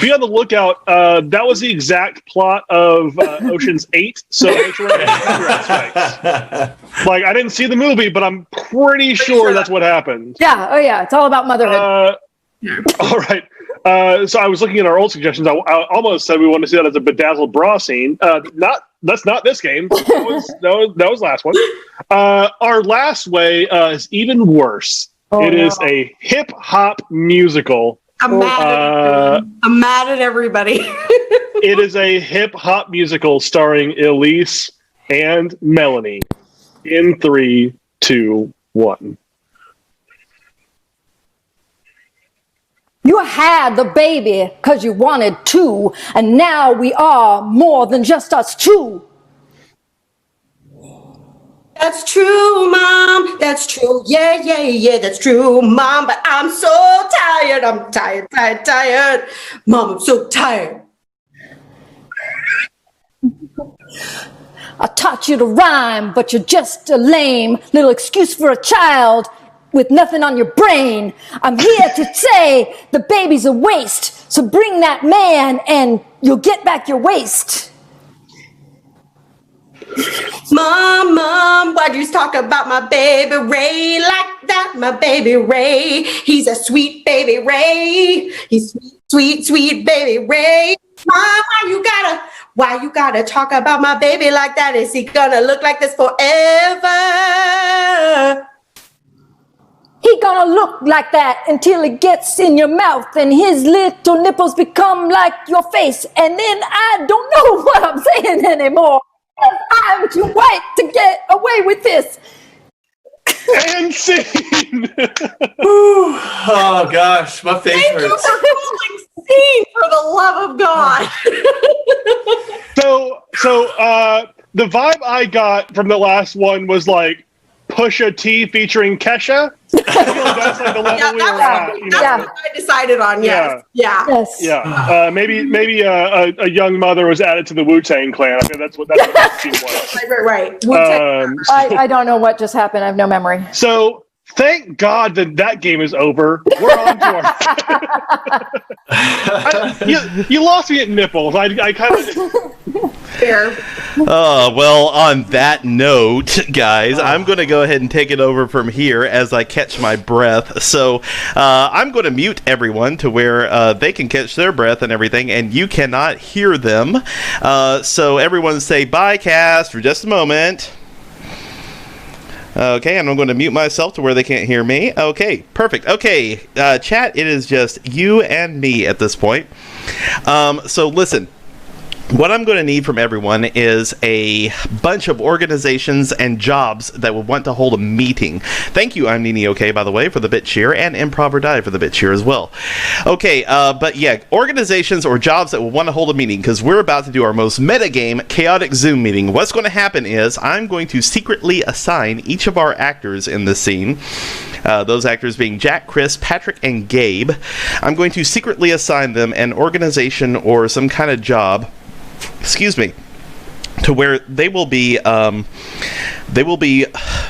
be on the lookout. That was the exact plot of Ocean's 8. So make sure like, I didn't see the movie, but I'm pretty sure that's what happened. Yeah. Oh, yeah. It's all about motherhood. All right. So I was looking at our old suggestions. I almost said we want to see that as a bedazzled bra scene. That's not this game. That was last one. Our last way is even worse. It is a hip hop musical. I'm mad at everybody. It is a hip hop musical starring Elise and Melanie. In 3, 2, 1. You had the baby because you wanted to, and now we are more than just us two. That's true, Mom. That's true. Yeah, that's true, Mom. But I'm so tired. I'm tired. Mom, I'm so tired. I taught you to rhyme, but you're just a lame little excuse for a child with nothing on your brain. I'm here to say the baby's a waste. So bring that man and you'll get back your waist. Mom, why'd you talk about my baby Ray like that? My baby Ray, he's a sweet baby Ray. He's sweet baby Ray. Mom, why you gotta talk about my baby like that? Is he gonna look like this forever? He gonna look like that until it gets in your mouth and his little nipples become like your face. And then I don't know what I'm saying anymore. I'm too white to get away with this. And scene. Oh gosh, my face Thank you hurts. for calling scene, for the love of God. So the vibe I got from the last one was like Pusha T featuring Kesha. I feel like that's like the level we were at. You know? That's what I decided on. Yes. Yeah. Yes. Yeah. Maybe a young mother was added to the Wu-Tang Clan. I think that's what that scene was. Right. I don't know what just happened. I have no memory. So thank God that game is over. We're on to our. You lost me at nipples. I kind of. Fair. Well, on that note, guys, I'm going to go ahead and take it over from here as I catch my breath. So I'm going to mute everyone to where they can catch their breath and everything, and you cannot hear them. So everyone say bye, cast, for just a moment. Okay, and I'm going to mute myself to where they can't hear me. Okay, perfect. Okay, chat, it is just you and me at this point. So listen. What I'm going to need from everyone is a bunch of organizations and jobs that would want to hold a meeting. Thank you, I'm Nini OK, by the way, for the bit cheer, and Improv or Die for the bit cheer as well. Okay, but yeah, organizations or jobs that will want to hold a meeting, because we're about to do our most meta game, Chaotic Zoom meeting. What's going to happen is I'm going to secretly assign each of our actors in this scene, those actors being Jack, Chris, Patrick, and Gabe. I'm going to secretly assign them an organization or some kind of job, to where they will be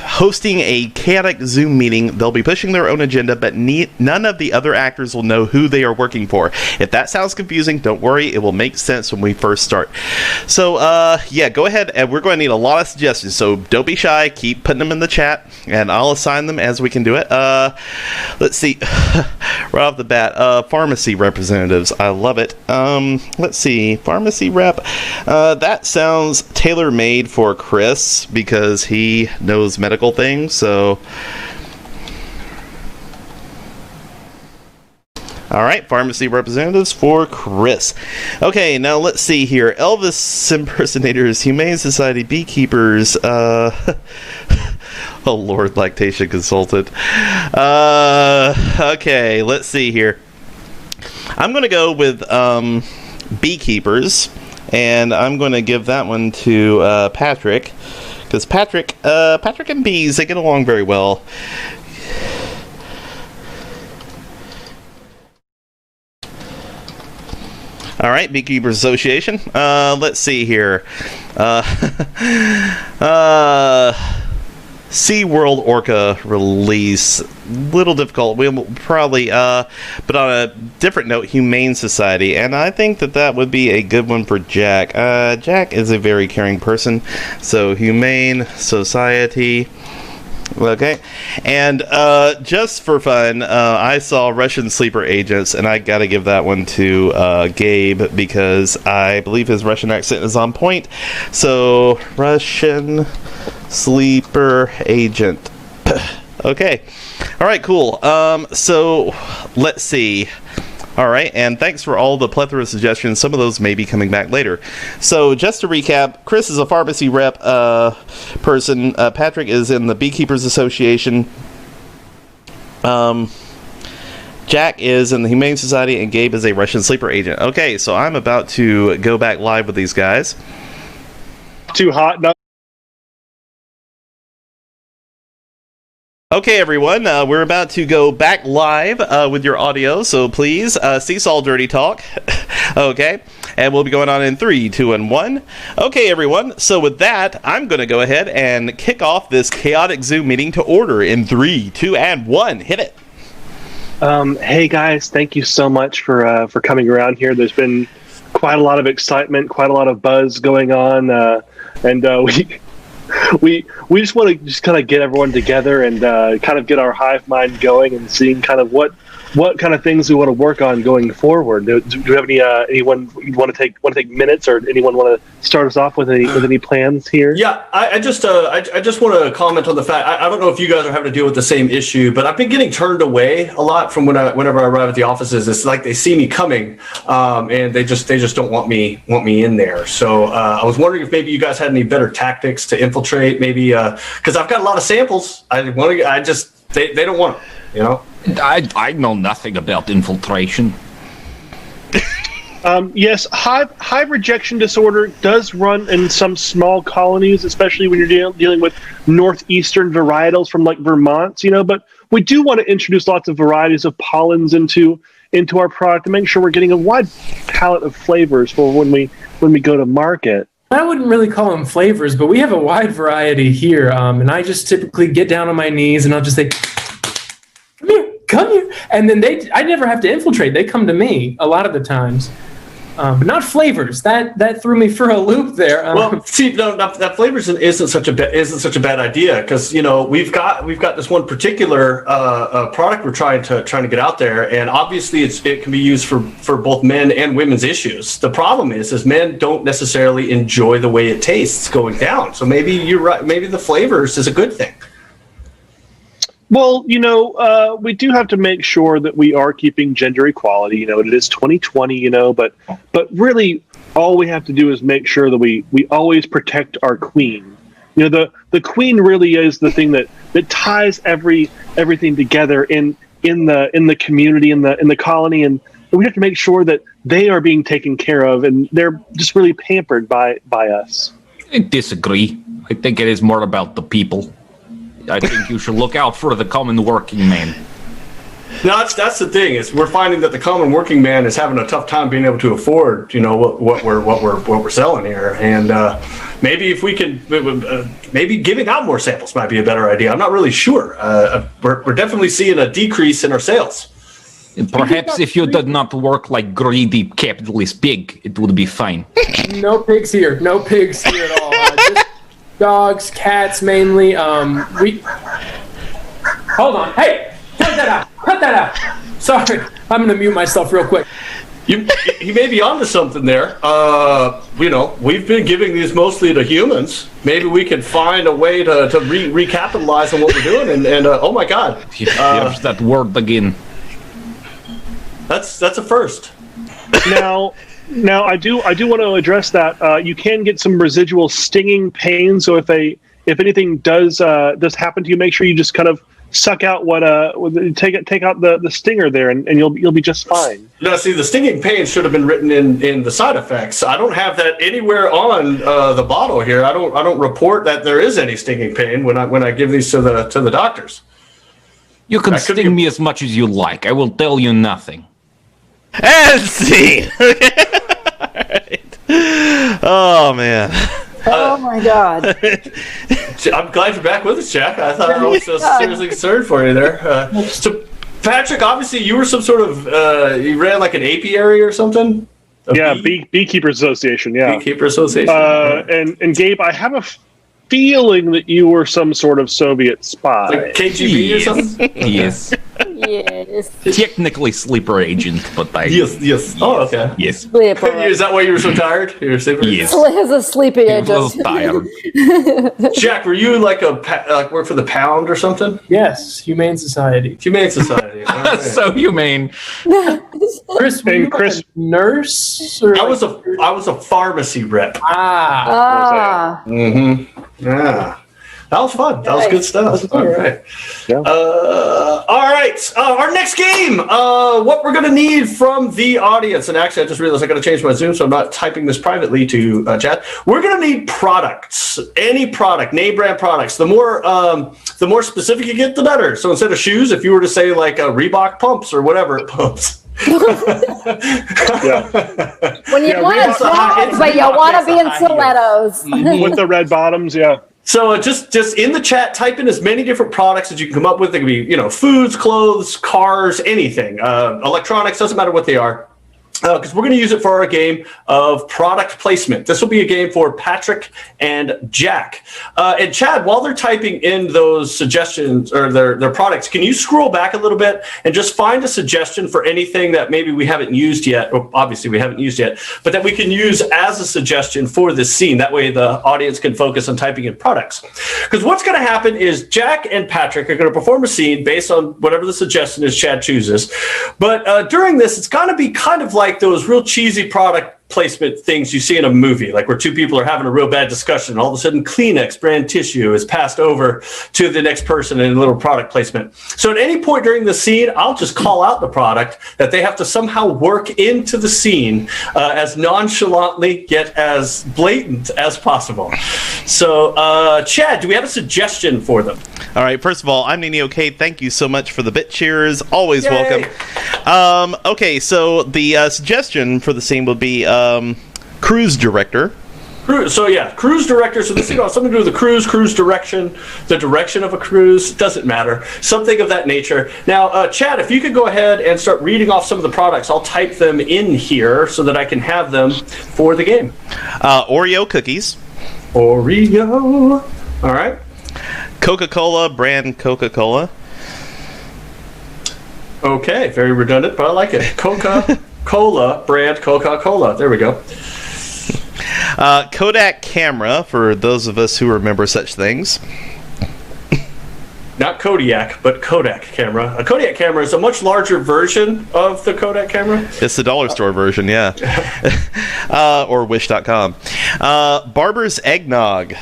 hosting a chaotic Zoom meeting. They'll be pushing their own agenda, but none of the other actors will know who they are working for. If that sounds confusing, don't worry, it will make sense when we first start. So yeah, go ahead, and we're going to need a lot of suggestions, so don't be shy, keep putting them in the chat, and I'll assign them as we can do it. Let's see, right off the bat, pharmacy representatives, I love it. Let's see, pharmacy rep, that sounds tailor-made for Chris, because he knows medical things, so all right, pharmacy representatives for Chris. Okay, now let's see here. Elvis impersonators, Humane Society, beekeepers, oh Lord, lactation consultant. Okay, let's see here. I'm gonna go with beekeepers, and I'm gonna give that one to Patrick. Because Patrick and bees, they get along very well. All right, Beekeepers Association. Let's see here. SeaWorld Orca release. Little difficult. We'll probably, but on a different note, Humane Society. And I think that would be a good one for Jack. Jack is a very caring person. So, Humane Society. Okay. And just for fun, I saw Russian Sleeper Agents, and I gotta give that one to Gabe, because I believe his Russian accent is on point. So, Russian Sleeper Agent. Okay. All right, cool. So let's see. All right, and thanks for all the plethora of suggestions. Some of those may be coming back later. So just to recap, Chris is a pharmacy rep person. Patrick is in the Beekeepers Association. Jack is in the Humane Society, and Gabe is a Russian Sleeper Agent. Okay, so I'm about to go back live with these guys. Too hot. No. Okay, everyone, we're about to go back live with your audio, so please cease all dirty talk. Okay, and we'll be going on in 3, 2, and 1. Okay, everyone, so with that, I'm going to go ahead and kick off this chaotic Zoom meeting to order in 3, 2, and 1. Hit it. Hey, guys, thank you so much for coming around here. There's been quite a lot of excitement, quite a lot of buzz going on, and we just want to kind of get everyone together and kind of get our hive mind going and seeing kind of what kind of things we want to work on going forward. Do you have anyone you want to take minutes, or anyone want to start us off with any plans here? Yeah, I just want to comment on the fact, I don't know if you guys are having to deal with the same issue, but I've been getting turned away a lot from whenever I arrive at the offices. It's like they see me coming, and they just don't want me in there. So I was wondering if maybe you guys had any better tactics to infiltrate, maybe because I've got a lot of samples. They don't want them, you know. I know nothing about infiltration. Yes, hive rejection disorder does run in some small colonies, especially when you're dealing with northeastern varietals from like Vermont, you know. But we do want to introduce lots of varieties of pollens into our product to make sure we're getting a wide palette of flavors for when we go to market. I wouldn't really call them flavors, but we have a wide variety here, and I just typically get down on my knees and I'll just say, come here, and then I never have to infiltrate. They come to me a lot of the times, but not flavors. That threw me for a loop there. Well, see, no, that flavors isn't such a bad idea, because you know we've got this one particular product we're trying to get out there, and obviously it can be used for both men and women's issues. The problem is men don't necessarily enjoy the way it tastes going down. So maybe you're right. Maybe the flavors is a good thing. Well, you know, we do have to make sure that we are keeping gender equality. You know, it is 2020, you know, but really all we have to do is make sure that we always protect our queen. You know, the queen really is the thing that ties everything together in the community, in the colony, and we have to make sure that they are being taken care of and they're just really pampered by us. I disagree. I think it is more about the people. I think you should look out for the common working man. that's the thing is we're finding that the common working man is having a tough time being able to afford, what we're selling here, and maybe if we can, maybe giving out more samples might be a better idea. I'm not really sure. We're definitely seeing a decrease in our sales. Perhaps if you did not work like greedy capitalist pig, it would be fine. No pigs here. No pigs here at all. Just dogs, cats mainly. Hold on. Hey, cut that out. Cut that out. Sorry, I'm gonna mute myself real quick. He may be onto something there. We've been giving these mostly to humans. Maybe we can find a way to recapitalize on what we're doing. And oh my God, here's that word again. That's a first. Now I do want to address that. You can get some residual stinging pain. So if anything does happen to you, make sure you just kind of suck out take out the stinger there, and you'll be just fine. Now, see, the stinging pain should have been written in the side effects. I don't have that anywhere on the bottle here. I don't report that there is any stinging pain when I give these to the doctors. You can sting me as much as you like. I will tell you nothing. And scene. Alright. Oh man. Oh my God. I'm glad you're back with us, Jack. I thought I was seriously concerned for you there. So, Patrick, obviously you were some sort of you ran like an apiary or something. Beekeepers Association. Yeah, Beekeeper Association. And Gabe, I have a feeling that you were some sort of Soviet spy, like KGB or something. Yes. Yes. Technically sleeper agent, but Yes. Oh, okay. Yes. Is that why you were so tired? You were sleeping? Yes. As a sleepy I was agent. tired. Jack, were you like work for the Pound or something? Yes, Humane Society. Humane Society. All right. So humane. Chris, were you like a nurse? Or I was a pharmacy rep. Ah. Yeah. That was fun. That was good stuff. All right. Yeah. All right. Our next game. What we're going to need from the audience. And actually, I just realized I got to change my Zoom, so I'm not typing this privately to chat. We're going to need products. Any product, name brand products. The more specific you get, the better. So instead of shoes, if you were to say like Reebok pumps or whatever, pumps. When you want to drive, but you want to be in stilettos. with the red bottoms. Yeah. So just in the chat, type in as many different products as you can come up with. It could be, foods, clothes, cars, anything. Electronics, doesn't matter what they are. Because we're going to use it for our game of product placement. This will be a game for Patrick and Jack. And Chad, while they're typing in those suggestions or their products, can you scroll back a little bit and just find a suggestion for anything that maybe we haven't used yet? Well, obviously, we haven't used yet, but that we can use as a suggestion for this scene. That way the audience can focus on typing in products. Because what's going to happen is Jack and Patrick are going to perform a scene based on whatever the suggestion is Chad chooses. But during this, it's going to be kind of like those real cheesy product placement things you see in a movie, like where two people are having a real bad discussion and all of a sudden Kleenex brand tissue is passed over to the next person in a little product placement. So at any point during the scene, I'll just call out the product that they have to somehow work into the scene as nonchalantly yet as blatant as possible. So Chad, do we have a suggestion for them? All right, first of all, I'm Nini OK. Thank you so much for the bit cheers. Always Yay. welcome. Okay, so the suggestion for the scene would be cruise director. So yeah, cruise director. So this thing has something to do with the cruise direction, the direction of a cruise. Doesn't matter. Something of that nature. Now, Chad, if you could go ahead and start reading off some of the products, I'll type them in here so that I can have them for the game. Oreo cookies. Oreo. All right. Coca-Cola brand Coca-Cola. Okay, very redundant, but I like it. Coca-Cola brand Coca-Cola. There we go. Kodak camera, for those of us who remember such things. Not Kodiak, but Kodak camera. A Kodak camera is a much larger version of the Kodak camera. It's the dollar store version, yeah. Or wish.com. Barber's eggnog.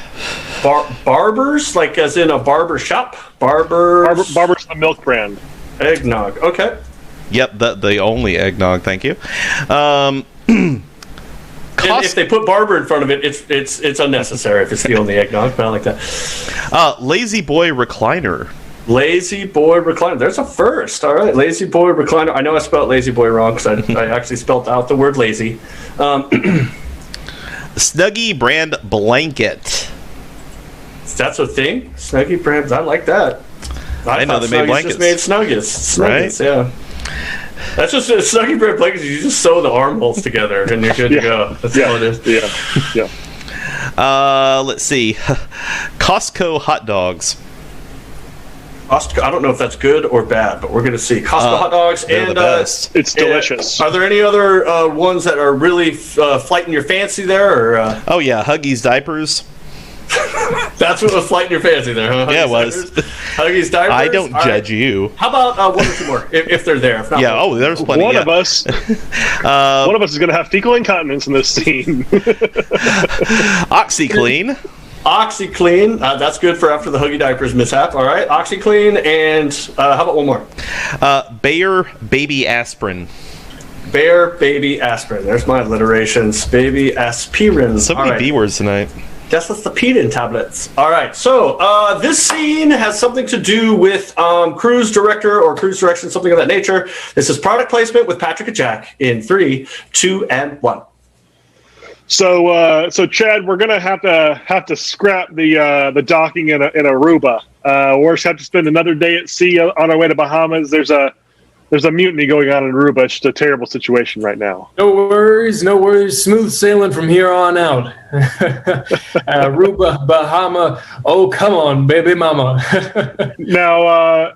Barber's, like as in a barber shop? Barber's the milk brand. Eggnog. Okay. Yep, the only eggnog. Thank you. And if they put barber in front of it, it's unnecessary if it's the only eggnog. But I like that. Lazy Boy recliner. Lazy Boy Recliner. There's a first. All right, Lazy Boy Recliner. I know I spelled Lazy Boy wrong because I actually spelled out the word lazy. Snuggie brand blanket. That's a thing? Snuggie brand. I like that. I know they made blankets. Just made Snuggies. Right? Yeah. That's just a Snuggie brand blankets. You just sew the armholes together and you're good to go. That's all it is. Yeah. Let's see. Costco hot dogs. Costco, I don't know if that's good or bad, but we're going to see. Costco hot dogs. They're the best. It's delicious. Are there any other ones that are really flighting your fancy there? Or, Oh, yeah. Huggies diapers. That's what was flighting your fancy there, huh? Yeah, it was. Huggies diapers. I don't judge you. How about one or two more, if they're there? If not, Yeah, there's plenty. One of us is going to have fecal incontinence in this scene. OxyClean. OxyClean, that's good for after the Huggy diapers mishap. All right, OxyClean, and how about one more? Bayer baby aspirin. Bayer baby aspirin. There's my alliterations. Baby aspirin. So many B words tonight. Guess that's the Pedin tablets. All right, so this scene has something to do with cruise director or cruise direction, something of that nature. This is product placement with Patrick and Jack in 3, 2, and 1. So Chad, we're gonna have to scrap the docking in Aruba. We're just have to spend another day at sea on our way to Bahamas. There's a mutiny going on in Aruba. It's just a terrible situation right now. No worries. Smooth sailing from here on out. Aruba, Bahama. Oh, come on, baby mama. Now,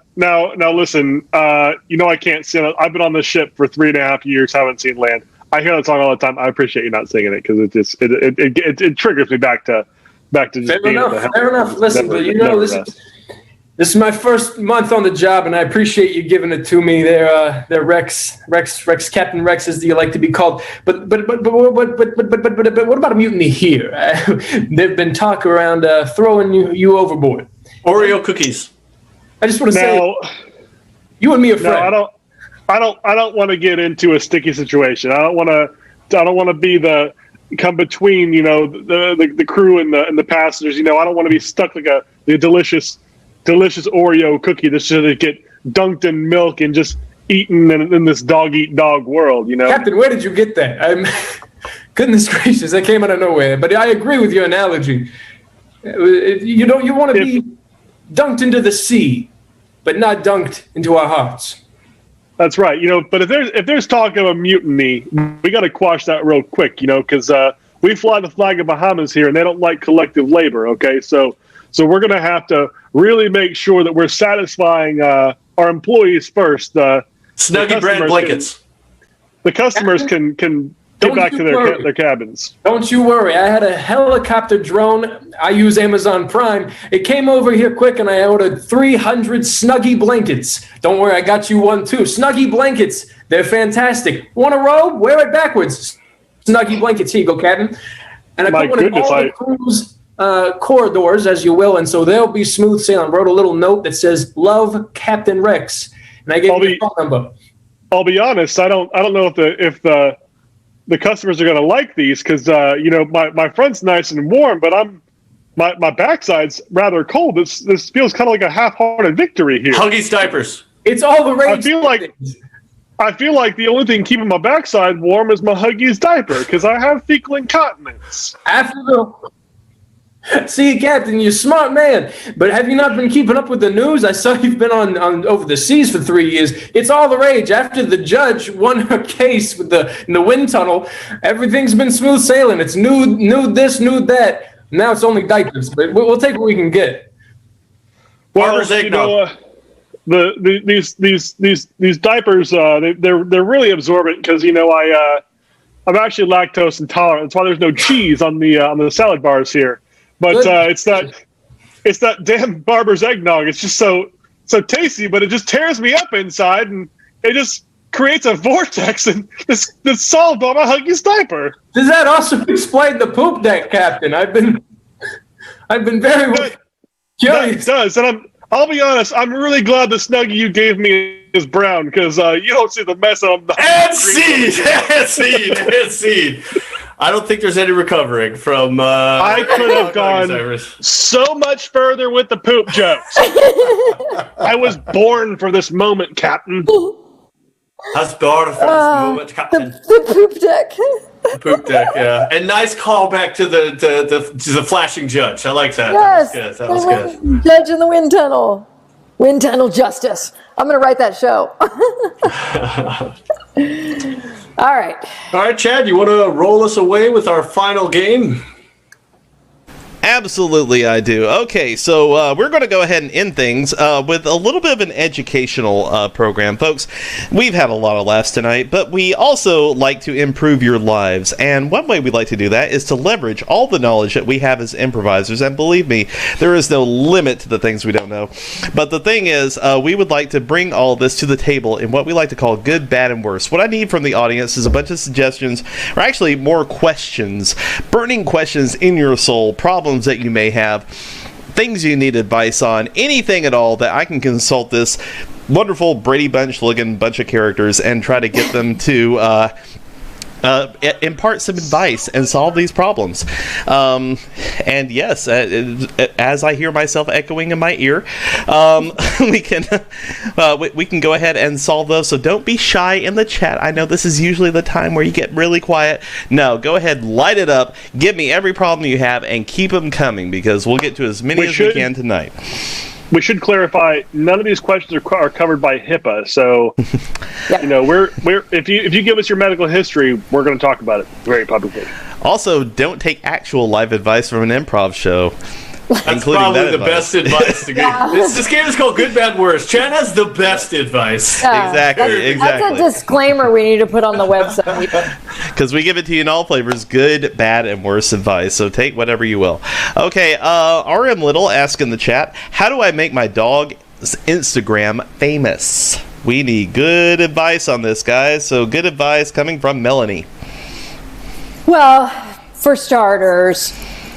listen. I can't sing. I've been on this ship for 3.5 years. Haven't seen land. I hear that song all the time. I appreciate you not singing it because it triggers me back to just fair being enough. Fair enough. Listen, this is my first month on the job, and I appreciate you giving it to me. They're Rex, Captain Rex, as you like to be called. But what about a mutiny here? There've been talk around throwing you overboard. Oreo cookies. I just want to say, you and me are friends. No, I don't want to get into a sticky situation. I don't want to be the come between, the crew and the passengers. I don't want to be stuck like the delicious Oreo cookie that's going to get dunked in milk and just eaten in this dog eat dog world. Captain, where did you get that? Goodness gracious, that came out of nowhere. But I agree with your analogy. You want to be dunked into the sea, but not dunked into our hearts. That's right, But if there's talk of a mutiny, we got to quash that real quick, because we fly the flag of Bahamas here, and they don't like collective labor. Okay, so we're gonna have to really make sure that we're satisfying our employees first. Snuggie brand blankets. The customers can get back to their cabins. Don't you worry. I had a helicopter drone. I use Amazon Prime. It came over here quick, and I ordered 300 Snuggie blankets. Don't worry, I got you one too. Snuggie blankets. They're fantastic. Want a robe? Wear it backwards. Snuggie blankets. Here you go, Captain. And I put one in all the cruise corridors, as you will, and so they'll be smooth sailing. I wrote a little note that says, "Love, Captain Rex," and I gave you the phone number. I'll be honest. I don't know if the customers are going to like these because my front's nice and warm, but my backside's rather cold. This feels kind of like a half-hearted victory here. Huggies diapers. It's all the rage. I feel like the only thing keeping my backside warm is my Huggies diaper because I have fecal incontinence. See, Captain, you're a smart man, but have you not been keeping up with the news? I saw you've been on over the seas for 3 years. It's all the rage. After the judge won her case in the wind tunnel, everything's been smooth sailing. It's nude this, nude that. Now it's only diapers, but we'll take what we can get. Well, these diapers, they're really absorbent because I'm actually lactose intolerant. That's why there's no cheese on the salad bars here. But it's that damn Barber's eggnog. It's just so tasty, but it just tears me up inside, and it just creates a vortex, and this solved by my Huggies diaper. Does that also explain the poop deck, Captain? I've been very curious. It does, and I'll be honest. I'm really glad the Snuggie you gave me is brown because you don't see the mess on the and seed. I don't think there's any recovering from. I could have gone so much further with the poop jokes. I was born for this moment, Captain. That's born for this moment, Captain. The poop deck. The poop deck, yeah. And nice callback to the flashing judge. I like that. Yes. That was good. Judge in the wind tunnel. Wind tunnel justice. I'm going to write that show. All right. All right, Chad, you want to roll us away with our final game? Absolutely, I do. Okay, so we're going to go ahead and end things with a little bit of an educational program. Folks, we've had a lot of laughs tonight, but we also like to improve your lives. And one way we like to do that is to leverage all the knowledge that we have as improvisers. And believe me, there is no limit to the things we don't know. But the thing is, we would like to bring all this to the table in what we like to call good, bad, and worse. What I need from the audience is a bunch of suggestions, or actually more questions, burning questions in your soul, problems that you may have, things you need advice on, anything at all that I can consult this wonderful Brady Bunch looking bunch of characters and try to get them to impart some advice and solve these problems. And yes, as I hear myself echoing in my ear, we can go ahead and solve those. So don't be shy in the chat. I know this is usually the time where you get really quiet. No, go ahead, light it up, give me every problem you have, and keep them coming, because we'll get to as many as we can tonight. We should clarify, none of these questions are covered by HIPAA, so Yep. you know, we're if you give us your medical history, we're going to talk about it very publicly. Also, don't take actual live advice from an improv show. That's probably the best advice to give. This game is called Good, Bad, Worse. Chad has the best advice. Exactly. That's a disclaimer we need to put on the website. Because we give it to you in all flavors, good, bad, and worse advice. So take whatever you will. Okay, RM Little asked in the chat, how do I make my dog's Instagram famous? We need good advice on this, guys. So good advice coming from Melanie. Well, for starters,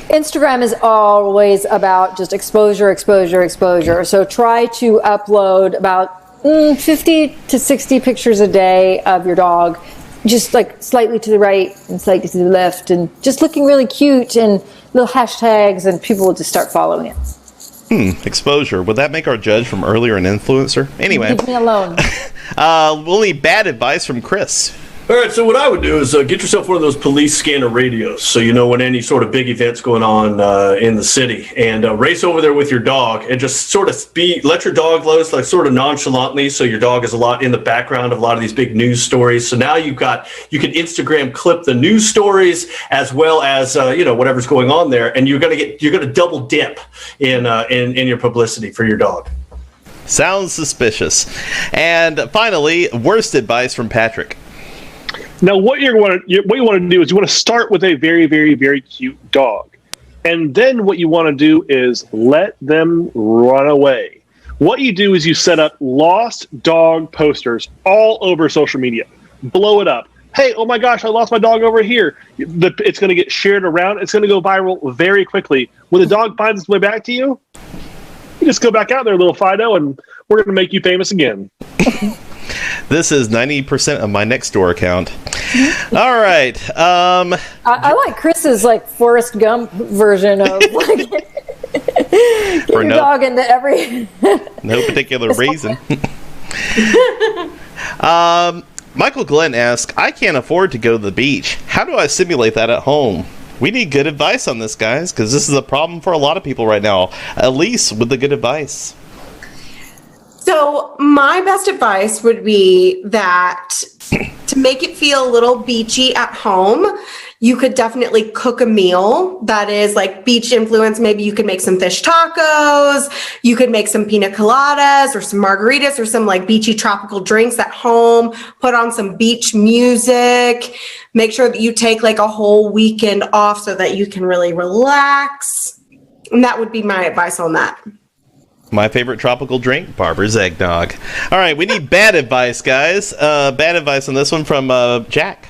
Instagram is always about just exposure, exposure, exposure. So try to upload about 50 to 60 pictures a day of your dog, just like slightly to the right and slightly to the left, and just looking really cute, and little hashtags, and people will just start following it. Exposure. Would that make our judge from earlier an influencer? Anyway. Leave me alone. We'll need bad advice from Chris. All right, so what I would do is get yourself one of those police scanner radios, so you know when any sort of big event's going on in the city, and race over there with your dog and just sort of let your dog loose, like sort of nonchalantly, so your dog is a lot in the background of a lot of these big news stories. So now you can Instagram clip the news stories as well as whatever's going on there, and you're gonna double dip in your publicity for your dog. Sounds suspicious. And finally, worst advice from Patrick. Now, what you want to do is you want to start with a very, very, very cute dog. And then what you want to do is let them run away. What you do is you set up lost dog posters all over social media. Blow it up. Hey, oh my gosh, I lost my dog over here. It's going to get shared around. It's going to go viral very quickly. When the dog finds its way back to you, you just go back out there, little Fido, and we're going to make you famous again. This is 90% of my Nextdoor account. All right. I like Chris's like Forrest Gump version of like get your dog into every no particular reason. Michael Glenn asks, I can't afford to go to the beach. How do I simulate that at home? We need good advice on this, guys, because this is a problem for a lot of people right now. Elise with the good advice. So my best advice would be that to make it feel a little beachy at home, you could definitely cook a meal that is like beach influence. Maybe you could make some fish tacos. You could make some pina coladas or some margaritas or some like beachy tropical drinks at home. Put on some beach music. Make sure that you take like a whole weekend off so that you can really relax. And that would be my advice on that. My favorite tropical drink, Barbara's Eggnog. All right, we need bad advice, guys. Bad advice on this one from Jack.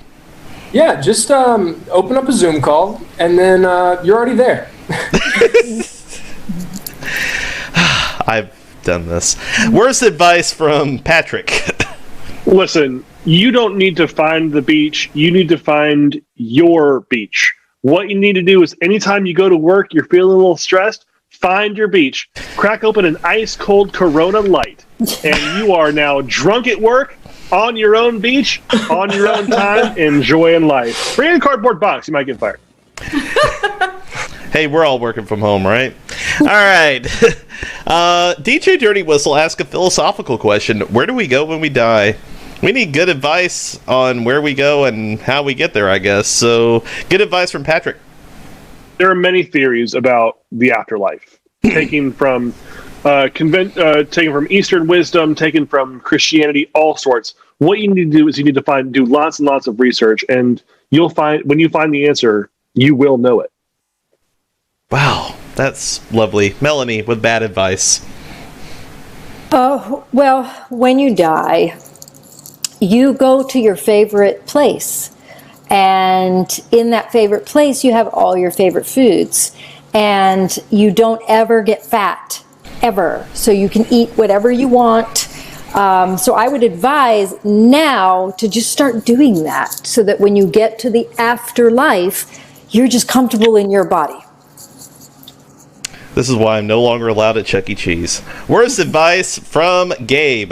Yeah, just open up a Zoom call, and then you're already there. I've done this. Worst advice from Patrick. Listen, you don't need to find the beach. You need to find your beach. What you need to do is anytime you go to work, you're feeling a little stressed, find your beach, crack open an ice cold Corona Light, and you are now drunk at work, on your own beach, on your own time, enjoying life. Bring in a cardboard box, you might get fired. Hey, we're all working from home, right? All right. DJ Dirty Whistle asked a philosophical question. Where do we go when we die? We need good advice on where we go and how we get there, I guess. So, good advice from Patrick. There are many theories about the afterlife, taken from Eastern wisdom, taken from Christianity, all sorts. What you need to do is you need to do lots and lots of research, and you'll find when you find the answer, you will know it. Wow, that's lovely. Melanie with bad advice. Oh, well, when you die, you go to your favorite place. And in that favorite place, you have all your favorite foods. And you don't ever get fat, ever. So you can eat whatever you want. So I would advise now to just start doing that so that when you get to the afterlife, you're just comfortable in your body. This is why I'm no longer allowed at Chuck E. Cheese. Worst advice from Gabe.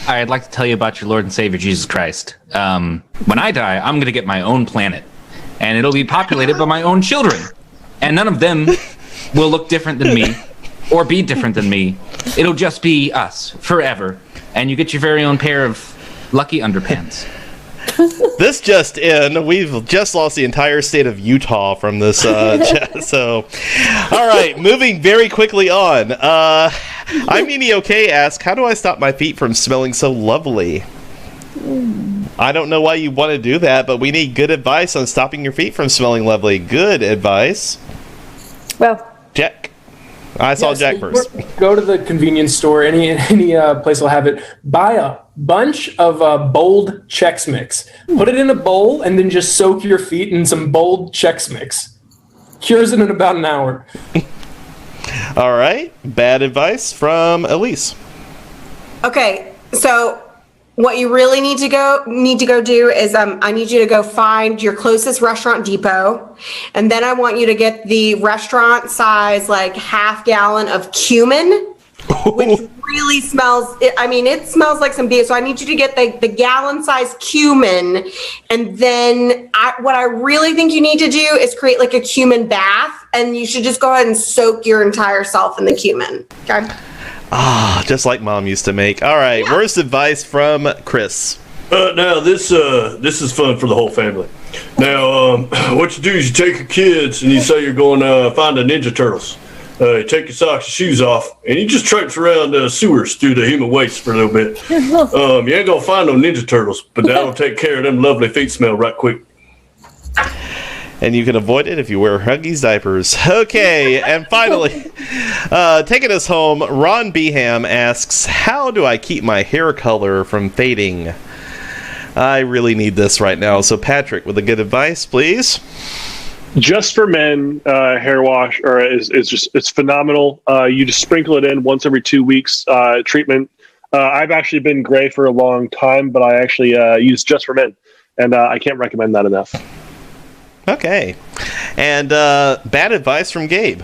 I'd like to tell you about your Lord and Savior, Jesus Christ. When I die, I'm going to get my own planet, and it'll be populated by my own children. And none of them will look different than me or be different than me. It'll just be us forever. And you get your very own pair of lucky underpants. This just in, we've just lost the entire state of Utah from this chat. So, all right, moving very quickly on. I'm Nini OK asks, how do I stop my feet from smelling so lovely? I don't know why you want to do that, but we need good advice on stopping your feet from smelling lovely. Good advice. Well, Jack. I saw Jack first. Go to the convenience store, any place will have it. Buy a bunch of bold Chex Mix. Put it in a bowl and then just soak your feet in some bold Chex Mix. Cures it in about an hour. All right. Bad advice from Elise. Okay, so what you really need to go do is I need you to go find your closest restaurant depot, and then I want you to get the restaurant size like half gallon of cumin, which really smells. It smells like some beer. So I need you to get the gallon size cumin, and then what I really think you need to do is create like a cumin bath, and you should just go ahead and soak your entire self in the cumin. Okay. Ah, just like Mom used to make. All right, yeah. Worst advice from Chris. Now, this is fun for the whole family. Now, what you do is you take your kids and you say you're going to find the Ninja Turtles. You take your socks and shoes off, and you just traipse around sewers through the human waste for a little bit. You ain't going to find no Ninja Turtles, but that'll take care of them lovely feet smell right quick. And you can avoid it if you wear Huggies diapers. Okay, and finally, taking us home, Ron Beham asks, how do I keep my hair color from fading? I really need this right now. So Patrick, with a good advice, please. Just for Men hair wash it's phenomenal. You just sprinkle it in once every 2 weeks treatment. I've actually been gray for a long time, but I actually use Just for Men, and I can't recommend that enough. Okay. And bad advice from Gabe.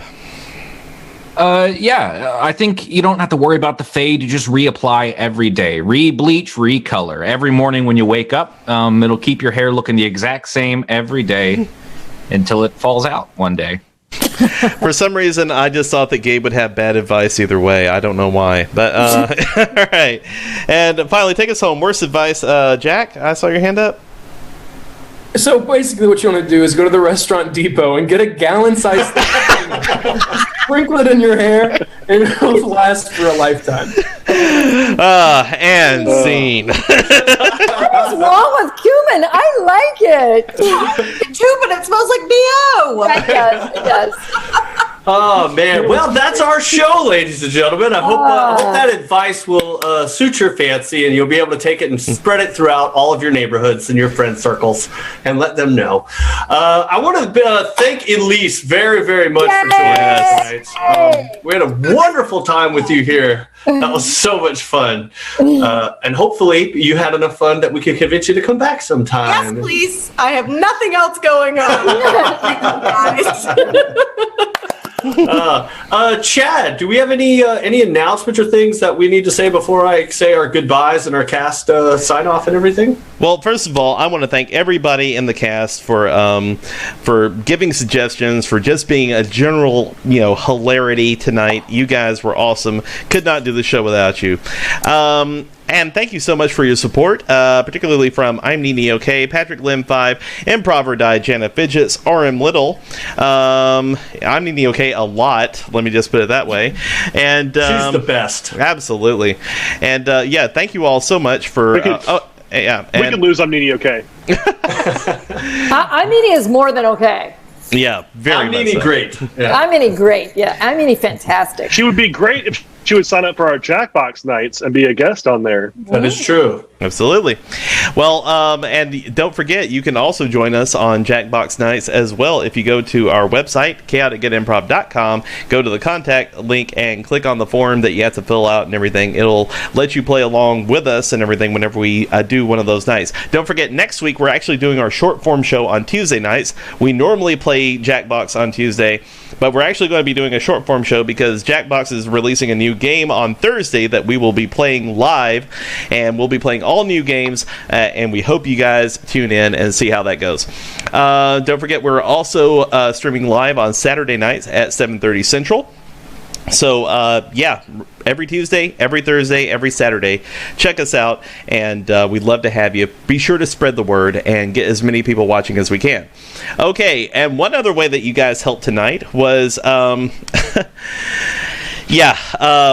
Yeah, I think you don't have to worry about the fade. You just reapply every day. Re-bleach, recolor. Every morning when you wake up, it'll keep your hair looking the exact same every day until it falls out one day. For some reason, I just thought that Gabe would have bad advice either way. I don't know why. But, all right. And finally, take us home. Worst advice. Jack, I saw your hand up. So basically what you want to do is go to the restaurant depot and get a gallon-sized sprinkle it in your hair, and it'll last for a lifetime. And scene. What is wrong with cumin? I like it. Too, but it smells like BO. It does. Oh man! Well, that's our show, ladies and gentlemen. I hope that advice will suit your fancy, and you'll be able to take it and spread it throughout all of your neighborhoods and your friend circles, and let them know. I want to thank Elise very, very much for joining us tonight. We had a wonderful time with you here. That was so much fun, and hopefully you had enough fun that we could convince you to come back sometime. Yes, please. I have nothing else going on. Chad, do we have any announcements or things that we need to say before I say our goodbyes and our cast sign off and everything? Well, first of all, I want to thank everybody in the cast for giving suggestions, for just being a general, hilarity tonight. You guys were awesome. Could not do the show without you. And thank you so much for your support, particularly from I'm Nini OK, Patrick Lim 5, Improv or Die, Jana Fidgets, RM Little. I'm Nini OK a lot, let me just put it that way. And she's the best. Absolutely. And thank you all so much for... We can lose I'm Nini OK. I'm Nini is more than okay. Yeah, very much so. Great. Yeah. I'm Nini great. Yeah, I'm Nini fantastic. She would be great if she would sign up for our Jackbox nights and be a guest on there. That is true. Absolutely. Well, and don't forget, you can also join us on Jackbox Nights as well. If you go to our website, chaoticgoodimprov.com, go to the contact link and click on the form that you have to fill out and everything. It'll let you play along with us and everything whenever we do one of those nights. Don't forget, next week we're actually doing our short form show on Tuesday nights. We normally play Jackbox on Tuesday, but we're actually going to be doing a short form show because Jackbox is releasing a new game on Thursday that we will be playing live, and we'll be playing all new games, and we hope you guys tune in and see how that goes. Don't forget, we're also streaming live on Saturday nights at 7:30 Central. So every Tuesday, every Thursday, every Saturday, check us out, and we'd love to have you. Be sure to spread the word and get as many people watching as we can. Okay, and one other way that you guys helped tonight was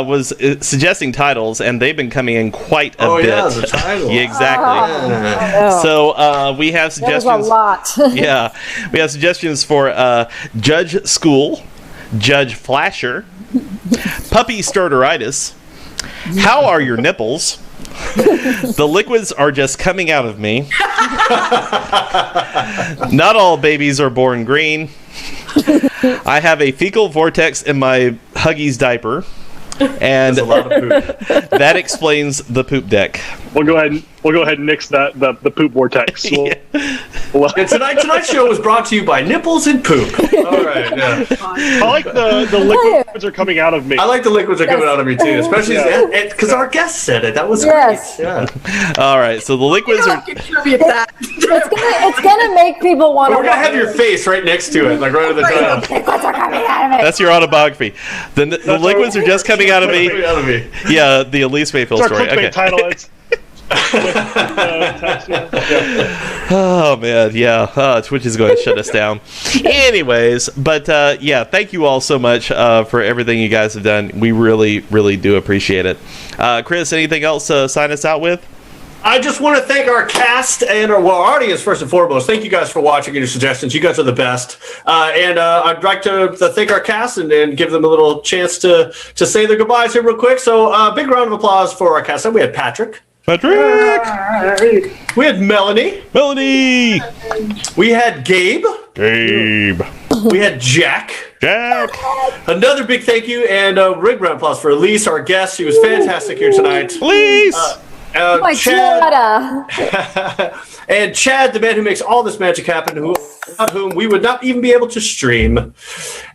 was suggesting titles, and they've been coming in quite a bit. Yeah, the title. Yeah, exactly. So we have suggestions. That was a lot. Yeah, we have suggestions for Judge School, Judge Flasher, Puppy Starteritis, How Are Your Nipples? The liquids are just coming out of me. Not all babies are born green. I have a fecal vortex in my Huggies diaper, and a lot of poop. That explains the poop deck. We'll go ahead and nix that the poop vortex. And tonight's show was brought to you by Nipples and Poop. All right, yeah. I like the liquids are coming out of me. I like the liquids are coming out of me too, especially because our guest said it. That was great. Yeah. All right, so the liquids are. It's gonna make people want to. We're gonna have your face right next to it, like right at the top. Liquids are coming out of it. That's your autobiography. The liquids are just coming out of me. Yeah, the Elise Mayfield story. Okay. Title. Oh man, yeah. Twitch is going to shut us down. Anyways, but thank you all so much for everything you guys have done. We really, really do appreciate it. Chris, anything else to sign us out with? I just want to thank our cast and our audience first and foremost. Thank you guys for watching and your suggestions. You guys are the best. And I'd like to thank our cast and give them a little chance to say their goodbyes here real quick. So big round of applause for our cast. We had Patrick. We had Melanie. We had Gabe. We had Jack. Another big thank you and a big round of applause for Elise, our guest. She was fantastic here tonight. Elise! Chad, and Chad, the man who makes all this magic happen, without whom we would not even be able to stream.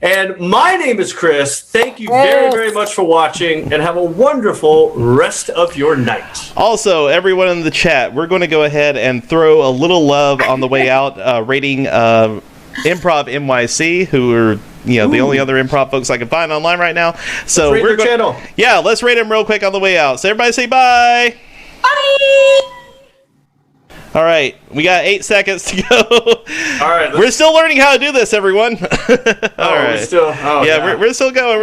And my name is Chris. Thank you very, very much for watching, and have a wonderful rest of your night. Also, everyone in the chat, we're going to go ahead and throw a little love on the way out, rating Improv NYC, who are the only other improv folks I can find online right now. So we're going channel. Yeah, let's rate them real quick on the way out. So everybody say bye. Bye. All right, we got 8 seconds to go. All right, we're still learning how to do this, everyone. All right, we're still going.